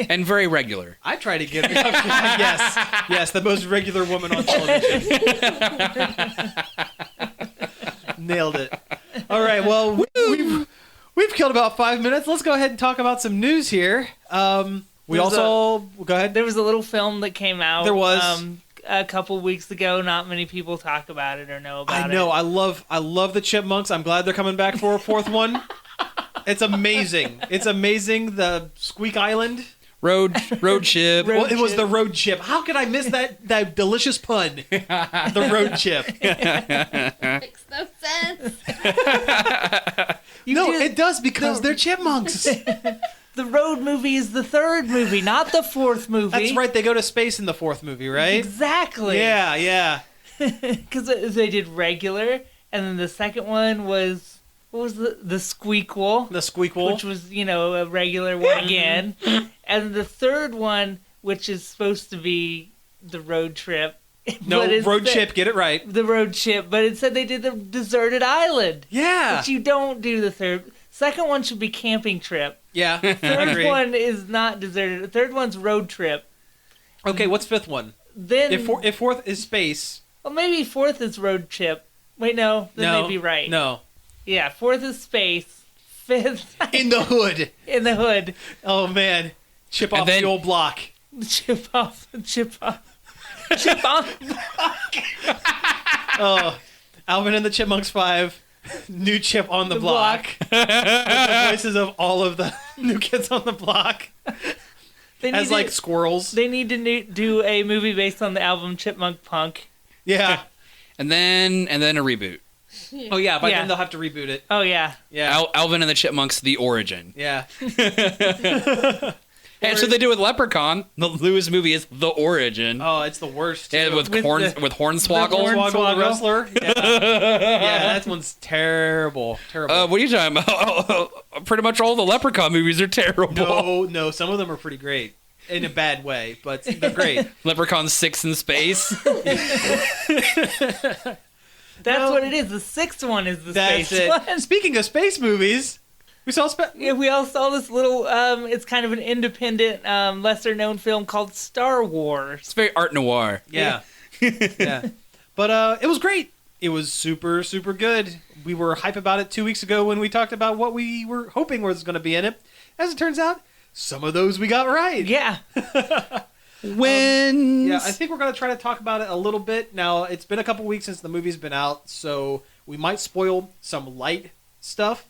and very regular.
I try to get yes, the most regular woman on television. Nailed it. All right. Well, we've killed about 5 minutes. Let's go ahead and talk about some news here. We
There's
also go ahead.
There was a little film that came out.
There was.
A couple weeks ago. Not many people talk about it or know about it.
I know. I love the Chipmunks. I'm glad they're coming back for a fourth one. It's amazing. It's amazing. The Squeak Island.
Road chip.
Well, it was
chip.
the road chip. How could I miss that delicious pun? The road chip.
Makes no sense.
No, it does because they're chipmunks.
The Road movie is the third movie, not the fourth movie.
That's right. They go to space in the fourth movie, right?
Exactly.
Yeah.
Because they did regular, and then the second one was, what was the Squeakquel?
The Squeakquel.
Which was, a regular one again. And the third one, which is supposed to be the road trip.
No,
but
road
instead-
chip. Get it right.
The road trip, but instead they did the deserted island.
Yeah.
But you don't do the third. Second one should be camping trip.
Yeah.
Third
Agreed.
one is not deserted. The third one's road trip.
Okay, what's fifth one?
Then
If fourth is space.
well, maybe fourth is road trip. Wait, no, then
No.
they'd be right.
No.
Yeah, fourth is space. Fifth
In the hood.
in the hood.
Oh man. Chip
And
off
then-
the old block.
Chip off. Chip on.
Oh, Alvin and the Chipmunks 5. New chip on the
The
block. With the voices of all of the new kids on the block
They
as
need
like
to,
squirrels.
they need to do a movie based on the album Chipmunk Punk.
Yeah.
And then a reboot.
Oh yeah. By
Yeah.
then they'll have to reboot it.
Oh yeah.
Yeah.
Alvin and the Chipmunks: The Origin.
Yeah.
And that's what they do with Leprechaun. The Lewis movie is The Origin.
Oh, it's the worst.
And
too.
with
with
Hornswoggle.
Hornswoggle the wrestler. Yeah. Yeah, that one's terrible. Terrible.
What are you talking about? Pretty much all the Leprechaun movies are terrible.
No, some of them are pretty great. In a bad way, but they're great.
Leprechaun 6 in space.
That's what it is. The sixth one is the
That's
space
it.
one.
Speaking of space movies, we saw
Yeah, we all saw this little. It's kind of an independent, lesser-known film called Star Wars.
It's very art noir.
Yeah. Yeah. But it was great. It was super, super good. We were hype about it 2 weeks ago when we talked about what we were hoping was going to be in it. As it turns out, some of those we got right.
Yeah.
Wins.
Yeah, I think we're going to try to talk about it a little bit. Now, it's been a couple weeks since the movie's been out, so we might spoil some light stuff.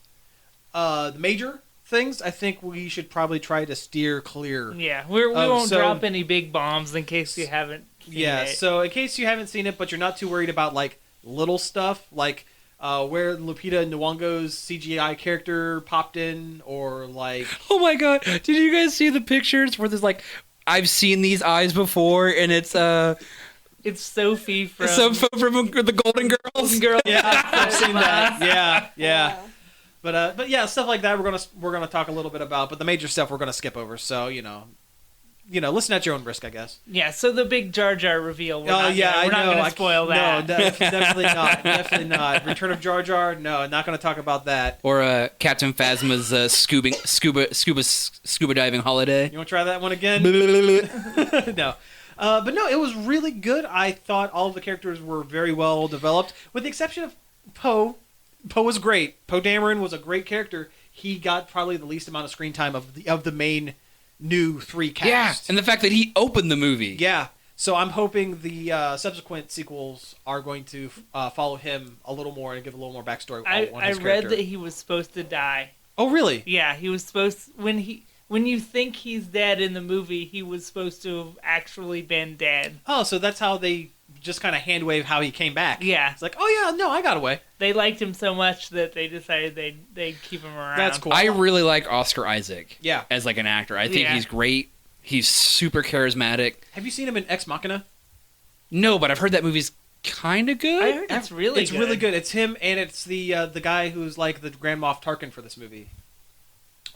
The major things, I think we should probably try to steer clear.
Yeah, we won't drop any big bombs in case you haven't seen it.
So in case you haven't seen it, but you're not too worried about, like, little stuff, like where Lupita Nyong'o's CGI character popped in, or, like...
Oh my god, did you guys see the pictures where there's, like, I've seen these eyes before, and it's
Sophie from
the Golden Girls.
Yeah, I've seen that. Yeah.
Wow.
But yeah, stuff like that we're gonna talk a little bit about. But the major stuff we're gonna skip over. So listen at your own risk, I guess.
Yeah. So the big Jar Jar reveal. We're
I
not
know.
gonna spoil that.
No, definitely not. Definitely not. Return of Jar Jar. No, not gonna talk about that.
Or Captain Phasma's scuba diving holiday.
You want to try that one again? No. But no, it was really good. I thought all of the characters were very well developed, with the exception of Poe. Poe was great. Poe Dameron was a great character. He got probably the least amount of screen time of the main new 3 cast.
Yeah, and the fact that he opened the movie.
Yeah. So I'm hoping the subsequent sequels are going to follow him a little more and give a little more backstory on
I
his
read
character.
that he was supposed to die.
Oh, really?
Yeah, he was supposed when you think he's dead in the movie, he was supposed to have actually been dead.
Oh, so that's how they just kind of hand wave how he came back.
Yeah.
It's like, oh yeah, no, I got away.
They liked him so much that they decided they'd keep him around.
That's cool.
I really like Oscar Isaac.
Yeah.
As like an actor. I think
Yeah.
he's great. He's super charismatic.
Have you seen him in Ex Machina?
No, but I've heard that movie's kind of good.
I heard it's really
It's
good.
really good. It's him, and it's the guy who's like the Grand Moff Tarkin for this movie.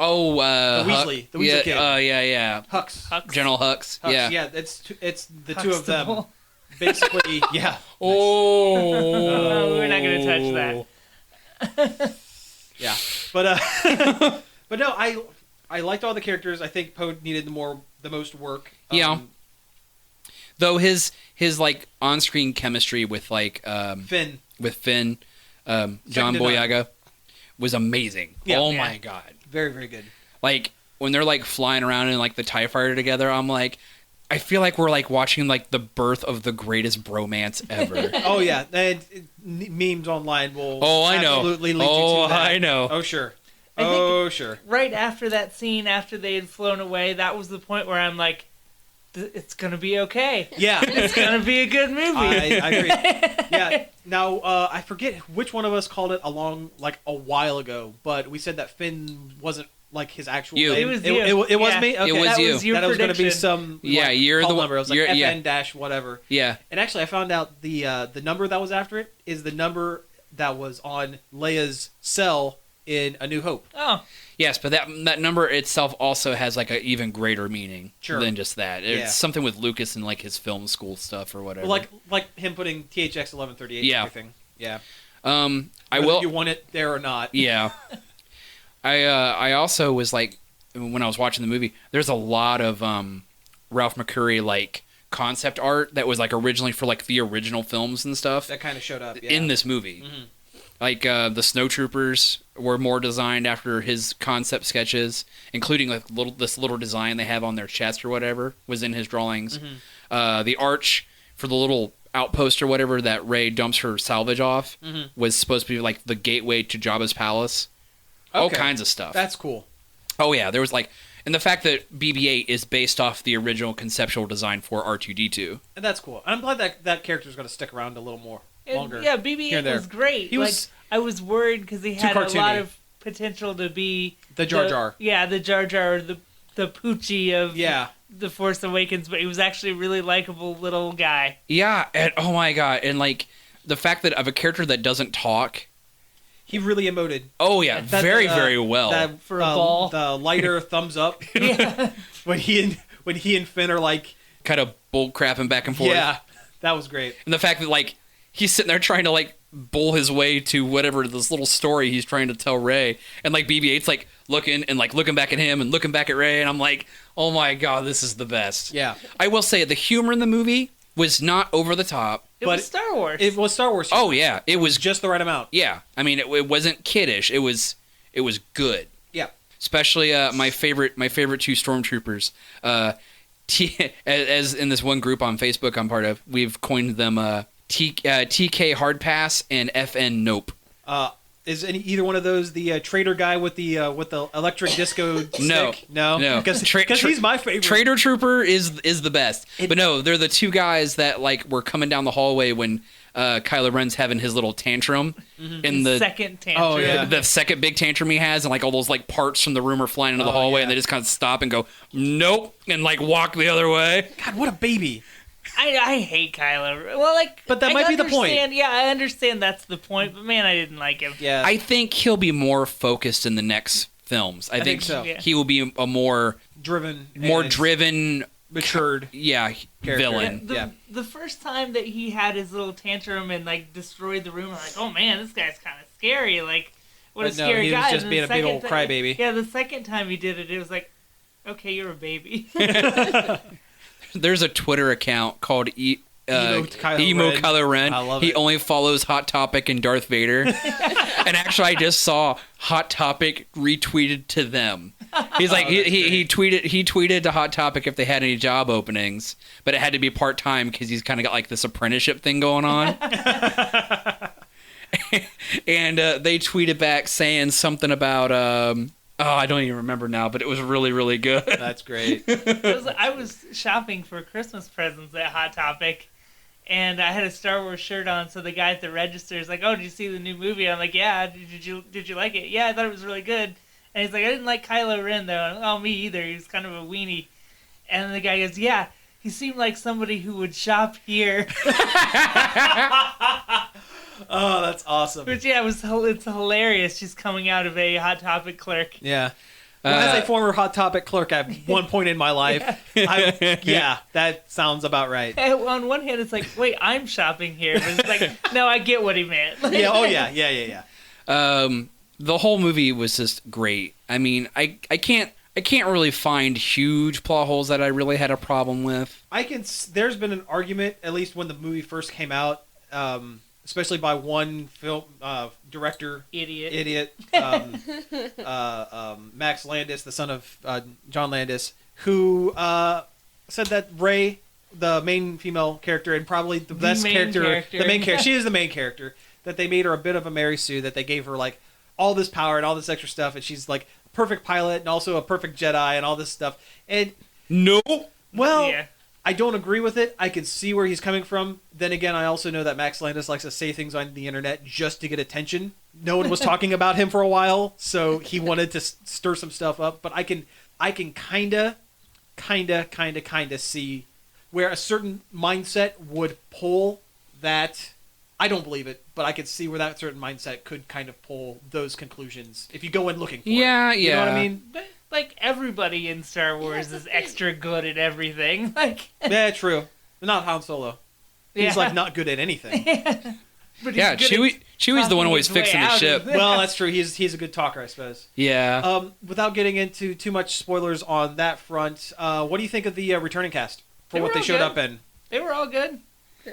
Oh,
The Weasley
yeah,
kid.
yeah.
Hux.
General Hux.
Hux.
Yeah.
It's the two of them.
Huxtable.
Basically, yeah.
Oh.
We're not going to touch that.
Yeah. But but no, I liked all the characters. I think Poe needed the most work.
Yeah. Though his like on-screen chemistry with like
Finn.
John Boyega was amazing.
Yeah.
Oh
Yeah.
my god.
Very, very good.
Like when they're like flying around in like the TIE fighter together, I'm like, I feel like we're like watching like the birth of the greatest bromance ever.
Oh yeah, and memes online will
I know.
absolutely lead you to that.
I know.
Oh sure.
I think-
Oh sure.
Right after that scene, after they had flown away, that was the point where I'm like, it's going to be okay.
Yeah.
It's going to be a good movie.
I agree. Yeah. Now, I forget which one of us called it a while ago, but we said that Finn wasn't like his actual
You.
name.
It was you.
It was
Yeah.
me? Okay.
It was
that
you.
was your
That it was going to be
prediction.
some
Yeah, you're
call
the one-
number. It was like
you're- yeah.
FN dash whatever.
Yeah.
And actually, I found out the number that was after it is the number that was on Leia's cell in A New Hope.
Oh,
Yes, but that number itself also has like an even greater meaning than just that. It's
Yeah.
something with Lucas and like his film school stuff or whatever.
Like him putting THX 1138
Yeah.
and everything. Yeah.
I
Whether
will.
you want it there or not.
Yeah. I also was like, when I was watching the movie, there's a lot of Ralph McCurry like concept art that was like originally for like the original films and stuff
That kind of showed up. Yeah.
in this movie.
Mhm.
Like the snowtroopers were more designed after his concept sketches, including like this little design they have on their chest or whatever was in his drawings. The arch for the little outpost or whatever that Rey dumps her salvage off was supposed to be like the gateway to Jabba's palace. All
Okay.
kinds of stuff.
That's cool.
Oh yeah, there was like, and the fact that BB-8 is based off the original conceptual design for R2-D2.
And that's cool. And I'm glad that character's going to stick around a little more longer.
yeah,
here
BB-8
and there.
was great.
He was
I was worried because he had a
cartoony.
lot of potential to be
The Jar Jar.
Yeah, the Jar Jar, the Poochie of
Yeah.
The Force Awakens, but he was actually a really likable little guy.
Yeah, and oh my god, and like the fact that of a character that doesn't talk.
He really emoted.
Oh yeah,
That-
very
uh,
very well.
That,
For a ball.
The lighter thumbs up
Yeah.
when he and Finn are like,
Kind of bull crapping back and forth.
yeah, that was great.
And the fact that like he's sitting there trying to like bull his way to whatever this little story he's trying to tell Rey, and like BB-8's like looking back at him and looking back at Rey, and I'm like, oh my god, this is the best.
Yeah.
I will say the humor in the movie was not over the top.
It
But
was Star Wars.
It was Star Wars.
Oh yeah, it was
just the right amount.
yeah. I mean, it wasn't kiddish. It was good.
Yeah.
Especially my favorite two stormtroopers, as in this one group on Facebook I'm part of, we've coined them TK Hard Pass and FN Nope.
Is either one of those the trader guy with the electric disco stick? No, because he's my favorite.
Trader Trooper is the best, but no, they're the two guys that like were coming down the hallway when Kylo Ren's having his little tantrum in the
second tantrum.
Oh yeah,
the second big tantrum he has, and like all those like parts from the room are flying into the hallway, and they just kind of stop and go nope, and like walk the other way.
God, what a baby!
I hate Kylo. Well, like,
but that might be the point.
Yeah, I understand that's the point, but man, I didn't like him.
Yeah,
I think he'll be more focused in the next films. I think
so.
Yeah.
He will be a more
driven,
matured, villain.
The first time that he had his little tantrum and like destroyed the room, I'm like, oh man, this guy's kind of scary. Like, what a scary
he
guy.
was just being a big old crybaby.
Yeah, the second time he did it, it was like, okay, you're a baby.
There's a Twitter account called Emo
Kylo Ren.
I love it. He only follows Hot Topic and Darth Vader. And actually, I just saw Hot Topic retweeted to them. He's like, he tweeted to Hot Topic if they had any job openings, but it had to be part time because he's kind of got like this apprenticeship thing going on. And they tweeted back saying something about. I don't even remember now, but it was really, really good.
That's great.
I was shopping for Christmas presents at Hot Topic, and I had a Star Wars shirt on. So the guy at the register is like, "Oh, did you see the new movie?" I'm like, "Yeah." Did you like it? Yeah, I thought it was really good. And he's like, "I didn't like Kylo Ren though." And, oh, me either. He was kind of a weenie. And the guy goes, "Yeah, he seemed like somebody who would shop here."
Oh, that's awesome.
Which, yeah, it's hilarious just coming out of a Hot Topic clerk.
Yeah. Well, as a former Hot Topic clerk at one point in my life, that sounds about right.
On one hand, it's like, wait, I'm shopping here. But it's like, no, I get what he meant.
Yeah.
The whole movie was just great. I mean, I can't really find huge plot holes that I really had a problem with.
There's been an argument, at least when the movie first came out, especially by one film director idiot Max Landis, the son of John Landis, who said that Rey, the main female character and probably the best character, the main character, she is the main character, that they made her a bit of a Mary Sue, that they gave her like all this power and all this extra stuff, and she's like a perfect pilot and also a perfect Jedi and all this stuff. And I don't agree with it. I can see where he's coming from. Then again, I also know that Max Landis likes to say things on the internet just to get attention. No one was talking about him for a while, so he wanted to stir some stuff up. But I can kind of see where a certain mindset would pull that. I don't believe it, but I could see where that certain mindset could kind of pull those conclusions if you go in looking for it.
Yeah.
You know what I mean?
But, like, everybody in Star Wars is extra good at everything. Like,
yeah, true. Not Han Solo. He's like not good at anything.
But
Chewie's the one always fixing the ship.
Well, that's true. He's a good talker, I suppose.
Yeah.
Without getting into too much spoilers on that front, what do you think of the returning cast for what they showed up in?
They were all good.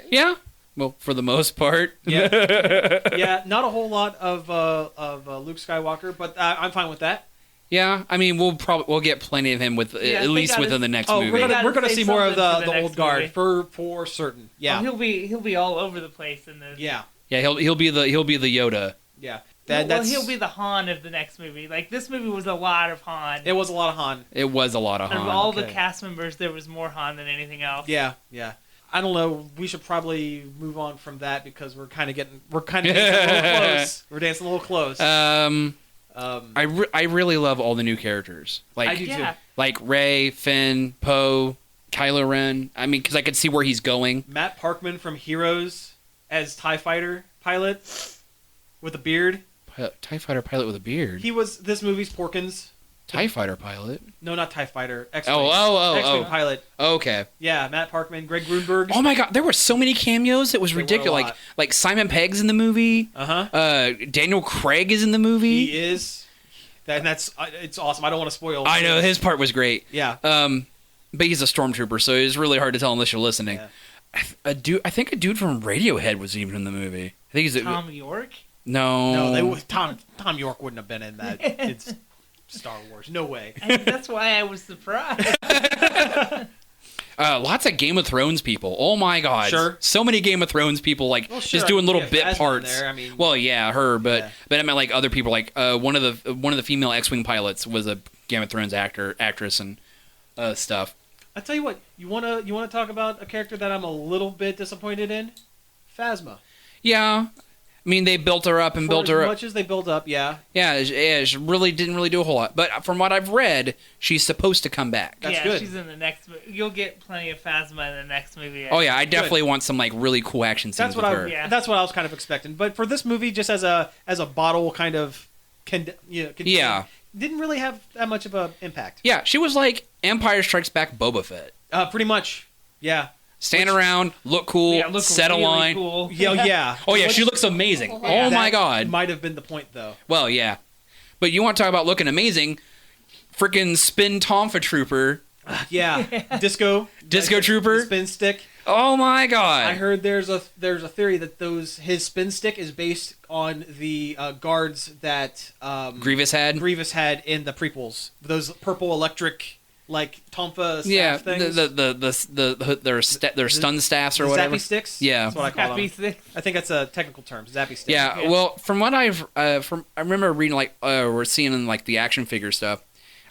Yeah. Well, for the most part.
Yeah. Not a whole lot of Luke Skywalker, but I'm fine with that.
Yeah, I mean, we'll get plenty of him with at least within the next movie.
We're gonna see more of the old guard for certain. Yeah,
he'll be all over the place in this.
Yeah,
he'll be the Yoda.
Yeah,
he'll be the Han of the next movie. Like, this movie was a lot of Han.
It was a lot of Han.
It was a lot of Han.
Of all the cast members, there was more Han than anything else.
Yeah. I don't know. We should probably move on from that because we're kind of dancing a little close. We're dancing a little close.
I really love all the new characters. Like,
I do too.
Like Rey, Finn, Poe, Kylo Ren. I mean, because I could see where he's going.
Matt Parkman from Heroes as TIE Fighter pilot with a beard.
TIE Fighter pilot with a beard?
He was this movie's Porkins.
TIE Fighter pilot?
No, not TIE Fighter. X-Wing.
X-Wing
pilot.
Okay.
Yeah, Matt Parkman, Greg Grunberg.
Oh my god, there were so many cameos. It was ridiculous. Like Simon Pegg's in the movie. Daniel Craig is in the movie.
He is. That's it's awesome. I don't want to spoil.
I know, his part was great.
Yeah.
But he's a stormtrooper, so it's really hard to tell unless you're listening.
Yeah.
I think a dude from Radiohead was even in the movie. I think he's
Tom York?
No.
Tom York wouldn't have been in that. It's Star Wars. No way.
That's why I was surprised.
Lots of Game of Thrones people. Oh my god.
Sure.
So many Game of Thrones people
Sure,
just doing little
yeah,
bit
Phasma
parts.
there, I mean,
well, yeah, her, but
yeah.
I meant like other people. Like one of the female X-wing pilots was a Game of Thrones actress, and stuff.
I tell you what, you wanna talk about a character that I'm a little bit disappointed in? Phasma.
Yeah. I mean, they built her up and built her
As
up.
much as they built up, yeah.
Yeah, she really didn't really do a whole lot. But from what I've read, she's supposed to come back.
That's
yeah,
good.
she's in the next movie. You'll get plenty of Phasma in the next movie.
Oh yeah, I definitely want some like really cool action scenes
That's what
with her.
Yeah.
That's what I was kind of expecting. But for this movie, just as a bottle kind of,
Yeah.
didn't really have that much of an impact.
Yeah, she was like Empire Strikes Back Boba Fett.
Pretty much, yeah.
Stand around, look cool,
Yeah, look
set
really
a line.
Cool.
Yeah.
Oh yeah, she looks amazing.
Oh,
Oh my
That
god.
might have been the point though.
Well, yeah. But you want to talk about looking amazing? Freaking Spin Tomfa Trooper.
Yeah, Disco
Trooper?
the spin stick.
Oh my god.
I heard there's a theory that his spin stick is based on the guards that
Grievous had.
Grievous had in the prequels. Those purple electric like Tonfa staff
Yeah,
things.
their stun staffs or
The
whatever.
zappy sticks.
Yeah.
That's what I call them.
Happy Six.
I think that's a technical term. Zappy sticks.
Yeah,
Yeah.
well, from what I remember reading, like, we're seeing in like the action figure stuff.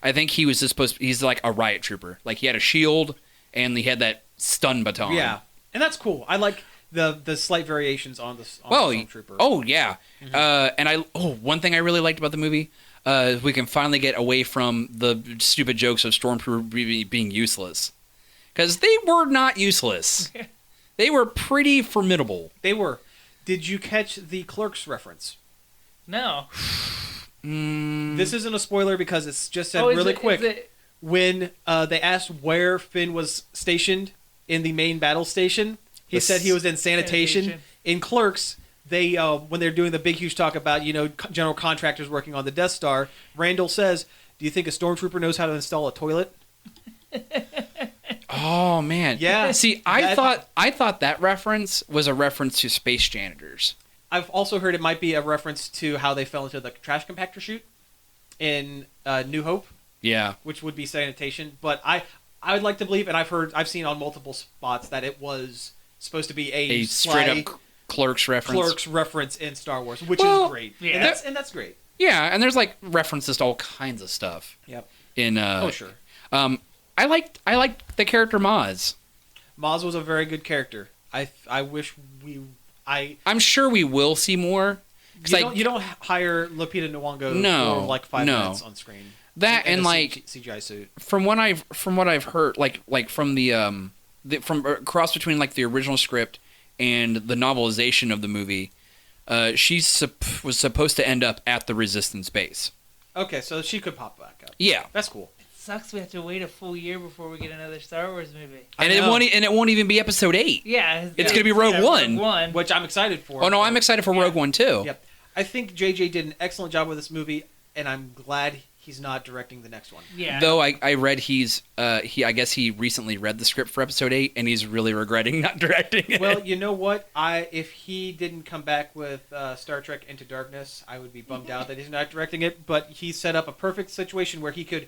I think he was he's like a riot trooper. Like he had a shield and he had that stun baton.
Yeah, and that's cool. I like the slight variations on the Stormtrooper.
Oh yeah. And one thing I really liked about the movie, we can finally get away from the stupid jokes of Stormtrooper being useless, because they were not useless. They were pretty formidable.
They were. Did you catch the Clerks reference?
No.
This isn't a spoiler because it's just said
is
really
it-
quick.
is it-
When they asked where Finn was stationed in the main battle station, he said he was in sanitation.
Sanitation.
In Clerks, they when they're doing the big huge talk about general contractors working on the Death Star, Randall says, "Do you think a stormtrooper knows how to install a toilet?"
Oh man.
Yeah.
See, I thought that reference was a reference to space janitors.
I've also heard it might be a reference to how they fell into the trash compactor chute in New Hope,
Yeah.
which would be sanitation. But I would like to believe, and I've seen on multiple spots that it was supposed to be
A
sly
straight up Clerks reference.
Clerks reference in Star Wars, which
Well,
is great.
yeah.
And that's great.
Yeah, and there's like references to all kinds of stuff
Yep.
in
Oh sure.
I liked the character Maz.
Maz was a very good character. I wish
I'm sure we will see more. 'Cause
you don't hire Lupita Nyong'o
No,
for like 5
no.
minutes on screen.
That
in
and
a
like
CGI suit.
from what I've heard, like from from cross between like the original script and the novelization of the movie, she was supposed to end up at the Resistance base.
Okay, so she could pop back up.
Yeah,
That's cool.
Sucks we have to wait a full year before we get another Star Wars movie.
and
I know.
it won't even be Episode 8.
Yeah.
It's gonna be Rogue One.
Which I'm excited for.
Oh no, I'm excited for Rogue One too.
Yep. I think JJ did an excellent job with this movie, and I'm glad he's not directing the next one.
Yeah.
Though I read I guess he recently read the script for Episode 8 and he's really regretting not directing it.
Well, you know what? If he didn't come back with Star Trek Into Darkness, I would be bummed out that he's not directing it. But he set up a perfect situation where he could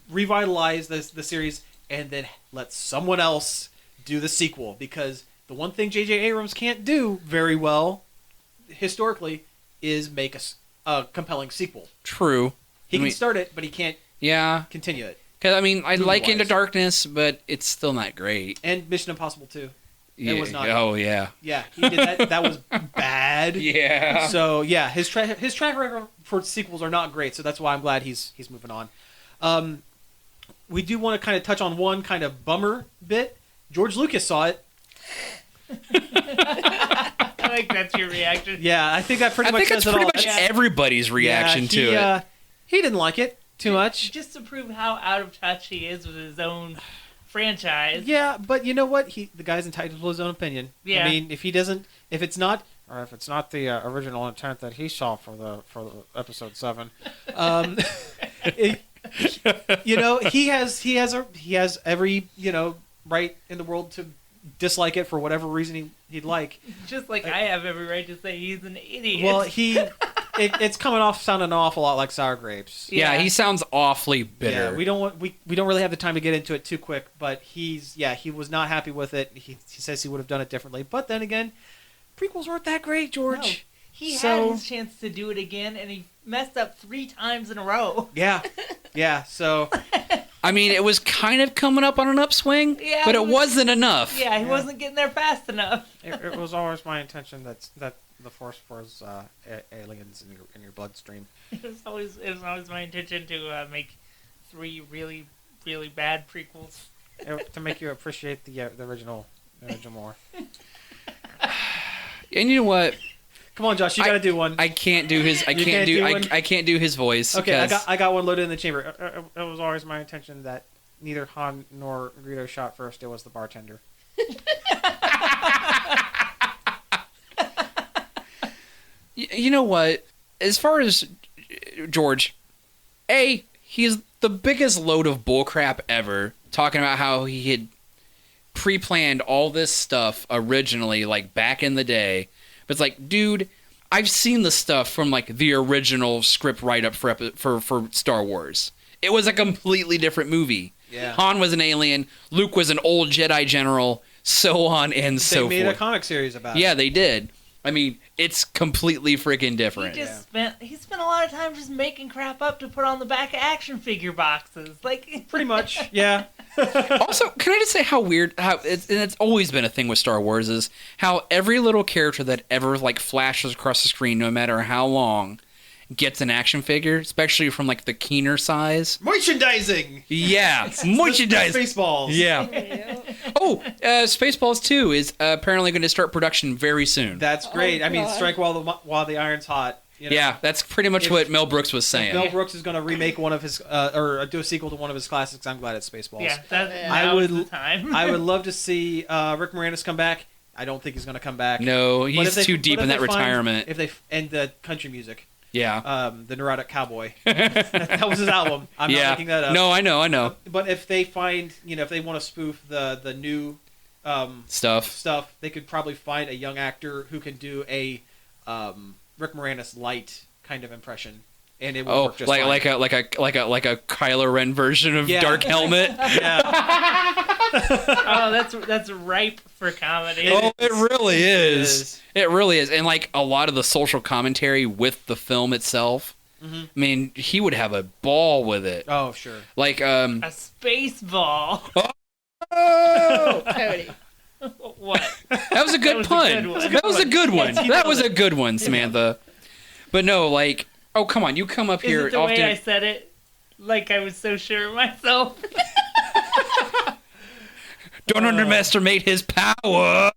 revitalize the series and then let someone else do the sequel. Because the one thing J.J. Abrams can't do very well, historically, is make a compelling sequel.
True.
He
I
can
mean,
start it, but he can't
yeah.
continue it.
Because I mean, I like
Movie-wise.
Into Darkness, but it's still not great.
And Mission Impossible 2.
Yeah.
was not-
Oh yeah.
Yeah, he did that. That was bad.
Yeah.
So yeah, his track record for sequels are not great. So that's why I'm glad he's moving on. We do want to kind of touch on one kind of bummer bit. George Lucas saw it.
I like that's your reaction.
Yeah, I think that pretty
I
much
think
says
that's
it
pretty
all.
much
It's-
everybody's reaction
yeah,
to it.
He didn't like it too much.
Just to prove how out of touch he is with his own franchise.
Yeah, but you know what? The guy's entitled to his own opinion.
Yeah.
I mean, if it's not the original intent that he saw for the episode 7, he has every right in the world to dislike it for whatever reason he'd like.
Just like I have every right to say he's an idiot.
Well, he it's coming off sounding an awful lot like sour grapes.
Yeah, he sounds awfully bitter.
Yeah, we don't really have the time to get into it too quick, but he was not happy with it. He says he would have done it differently, but then again, prequels weren't that great, George.
No, he had his chance to do it again, and he messed up 3 times in a row.
Yeah. So
I mean, it was kind of coming up on an upswing, but it wasn't enough.
Yeah, he wasn't getting there fast enough.
it was always my intention that the Force was aliens in your bloodstream.
It was always my intention to make 3 really, really bad prequels.
To make you appreciate the original more.
And you know what?
Come on, Josh, you got to do one.
I can't do his. I can't do his voice.
Okay, I got one loaded in the chamber. It was always my intention that neither Han nor Greedo shot first. It was the bartender.
You know what? As far as George, he's the biggest load of bullcrap ever. Talking about how he had pre-planned all this stuff originally, like back in the day. But it's like, dude, I've seen the stuff from like the original script write-up for Star Wars. It was a completely different movie.
Yeah.
Han was an alien. Luke was an old Jedi general. So on and so forth.
They made a comic series about it.
Yeah, they did. I mean, it's completely freaking different.
He spent a lot of time just making crap up to put on the back of action figure boxes. Like
pretty much, yeah.
Also, can I just say how weird and it's always been a thing with Star Wars is how every little character that ever like flashes across the screen, no matter how long, gets an action figure, especially from like the keener size.
Merchandising.
Yeah, merchandising.
Spaceballs.
Yeah. Oh, Spaceballs 2 is apparently going to start production very soon.
That's great.
Oh,
I mean,
God.
strike while the iron's hot. You know?
Yeah, that's pretty much what Mel Brooks was saying.
Mel Brooks is going to remake one of his, or do a sequel to one of his classics. I'm glad it's Spaceballs.
yeah,
I would
the time.
I would love to see Rick Moranis come back. I don't think he's going to come back.
No, he's too deep in that retirement.
And the country music.
Yeah.
The Neurotic Cowboy. that was his album. I'm not making that up.
No, I know.
But if they find, if they want to spoof the new stuff, they could probably find a young actor who can do a Rick Moranis light kind of impression, and it will work just fine.
like a Kylo Ren version of Dark Helmet.
Yeah.
That's ripe for comedy.
It really is. It really is. And like a lot of the social commentary with the film itself, I mean, he would have a ball with it.
Oh, sure.
Like
a space ball.
Oh!
Cody.
What?
That was a good pun. That was a good one. That was a good one, Samantha. But no, like, oh, come on. You come up here
Is it the
often.
way I said it? Like I was so sure of myself.
Don't underestimate his power.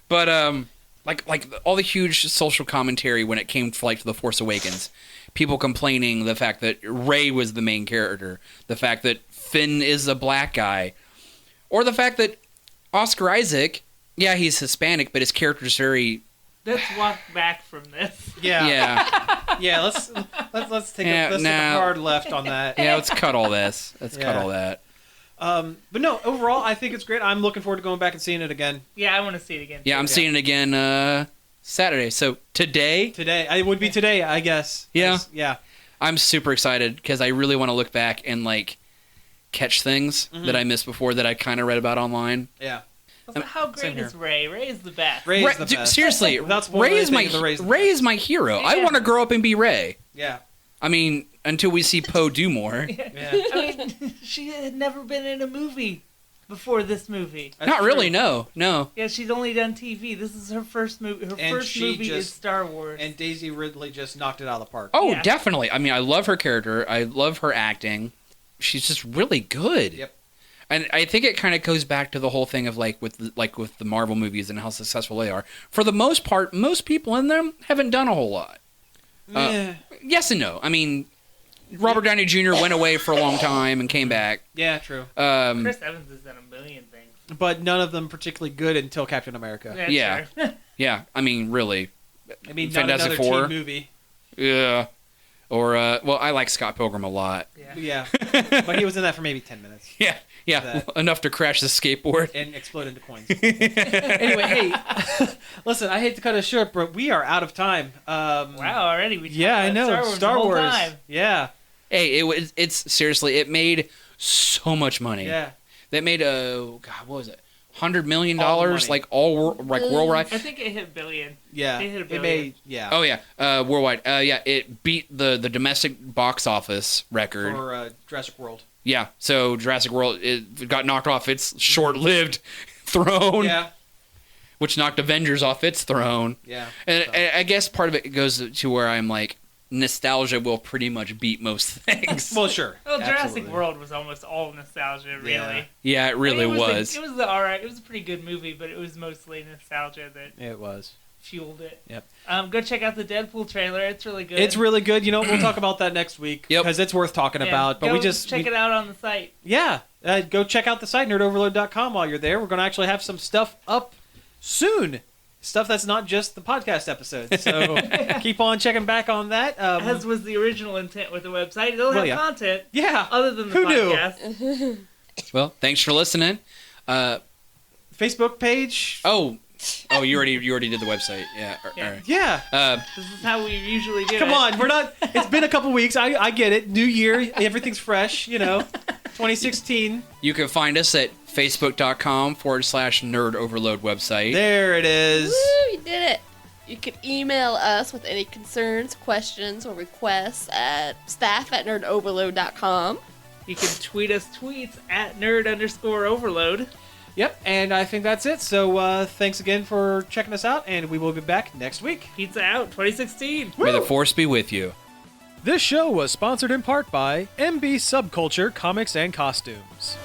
But like all the huge social commentary when it came to like The Force Awakens, people complaining the fact that Rey was the main character, the fact that Finn is a black guy, or the fact that Oscar Isaac, yeah, he's Hispanic, but his character's very.
Let's walk back from this.
Yeah. Let's take a hard left on that.
Yeah, let's cut all this. Cut all that.
But no, overall, I think it's great. I'm looking forward to going back and seeing it again.
Yeah, I want to see it again.
Yeah, I'm seeing it again Saturday. So today.
It would be today, I guess.
Yeah.
Yeah.
I'm super excited because I really want to look back and like catch things that I missed before that I kind of read about online.
Yeah.
How great is Rey? Rey is the best.
Rey is the best.
Seriously,
Without spoiling
Rey is my
anything,
Rey is my hero.
Yeah.
I want to grow up and be Rey.
Yeah.
I mean, until we see Poe do more.
Yeah.
I mean, she had never been in a movie before this movie.
That's
Not
true.
really, no.
Yeah, she's only done TV. This is her first movie. Her
And
first
she
movie is
just-
Star Wars.
And Daisy Ridley just knocked it out of the park.
Oh,
Yeah.
definitely. I mean, I love her character. I love her acting. She's just really good.
Yep.
And I think it kind of goes back to the whole thing of with the Marvel movies and how successful they are. For the most part, most people in them haven't done a whole lot. Yes and no. I mean, Robert Downey Jr. went away for a long time and came back.
Yeah, true.
Chris Evans has done a million things.
But none of them particularly good until Captain America.
Yeah.
Sure.
Yeah, I mean, really.
I mean,
Fantastic
not another
Four.
teen movie.
Yeah. Or well, I like Scott Pilgrim a lot.
Yeah.
Yeah. But he was in that for maybe 10 minutes.
Yeah,
That.
enough to crash the skateboard.
And explode into coins. Anyway, hey, listen, I hate to cut it short, but we are out of time.
Wow, already we talked
Yeah, I
about
know.
Star Wars. The whole time.
Yeah.
Hey, it's seriously, it made so much money.
Yeah.
They made God, what was it? $100 million,
All the money.
like worldwide.
I think it hit $1 billion.
Yeah.
They hit $1
It
billion.
made, yeah.
Oh yeah, worldwide. Yeah, it beat the domestic box office record.
For Jurassic World.
Yeah, so Jurassic World it got knocked off its short-lived throne,
Yeah.
which knocked Avengers off its throne.
Yeah.
And
So.
I guess part of it goes to where I'm like, nostalgia will pretty much beat most things.
Well, sure.
Well, Jurassic
Absolutely.
World was almost all nostalgia, really.
Yeah.
Yeah, it really
I mean,
was.
It was alright. It was a pretty good movie, but it was mostly nostalgia that
It was.
fueled it.
Yep.
Go check out the Deadpool trailer. It's really good.
It's really good. You know, we'll talk about that next week.
Yep.
Because it's worth talking
Yeah,
about. But
go
we just
check it out on the site.
Yeah. Go check out the site, nerdoverload.com, while you're there. We're going to actually have some stuff up soon. Stuff that's not just the podcast episodes. So keep on checking back on that.
As was the original intent with the website. It'll have
yeah.
content
Yeah.
other than the
Who knew?
podcast.
Well, thanks for listening.
Facebook page.
Oh, you already did the website. Yeah.
Yeah.
All right.
Yeah.
This is how we usually do it.
Come on. We're not. It's been a couple weeks. I get it. New year. Everything's fresh. 2016.
You can find us at facebook.com/nerd overload website.
There it is.
Woo, you did it. You can email us with any concerns, questions, or requests at staff@nerdoverload.com.
You can tweet us tweets at nerd_overload.
Yep. And I think that's it. So thanks again for checking us out. And we will be back next week.
Pizza out 2016.
May the force be with you.
This show was sponsored in part by MB Subculture Comics and Costumes.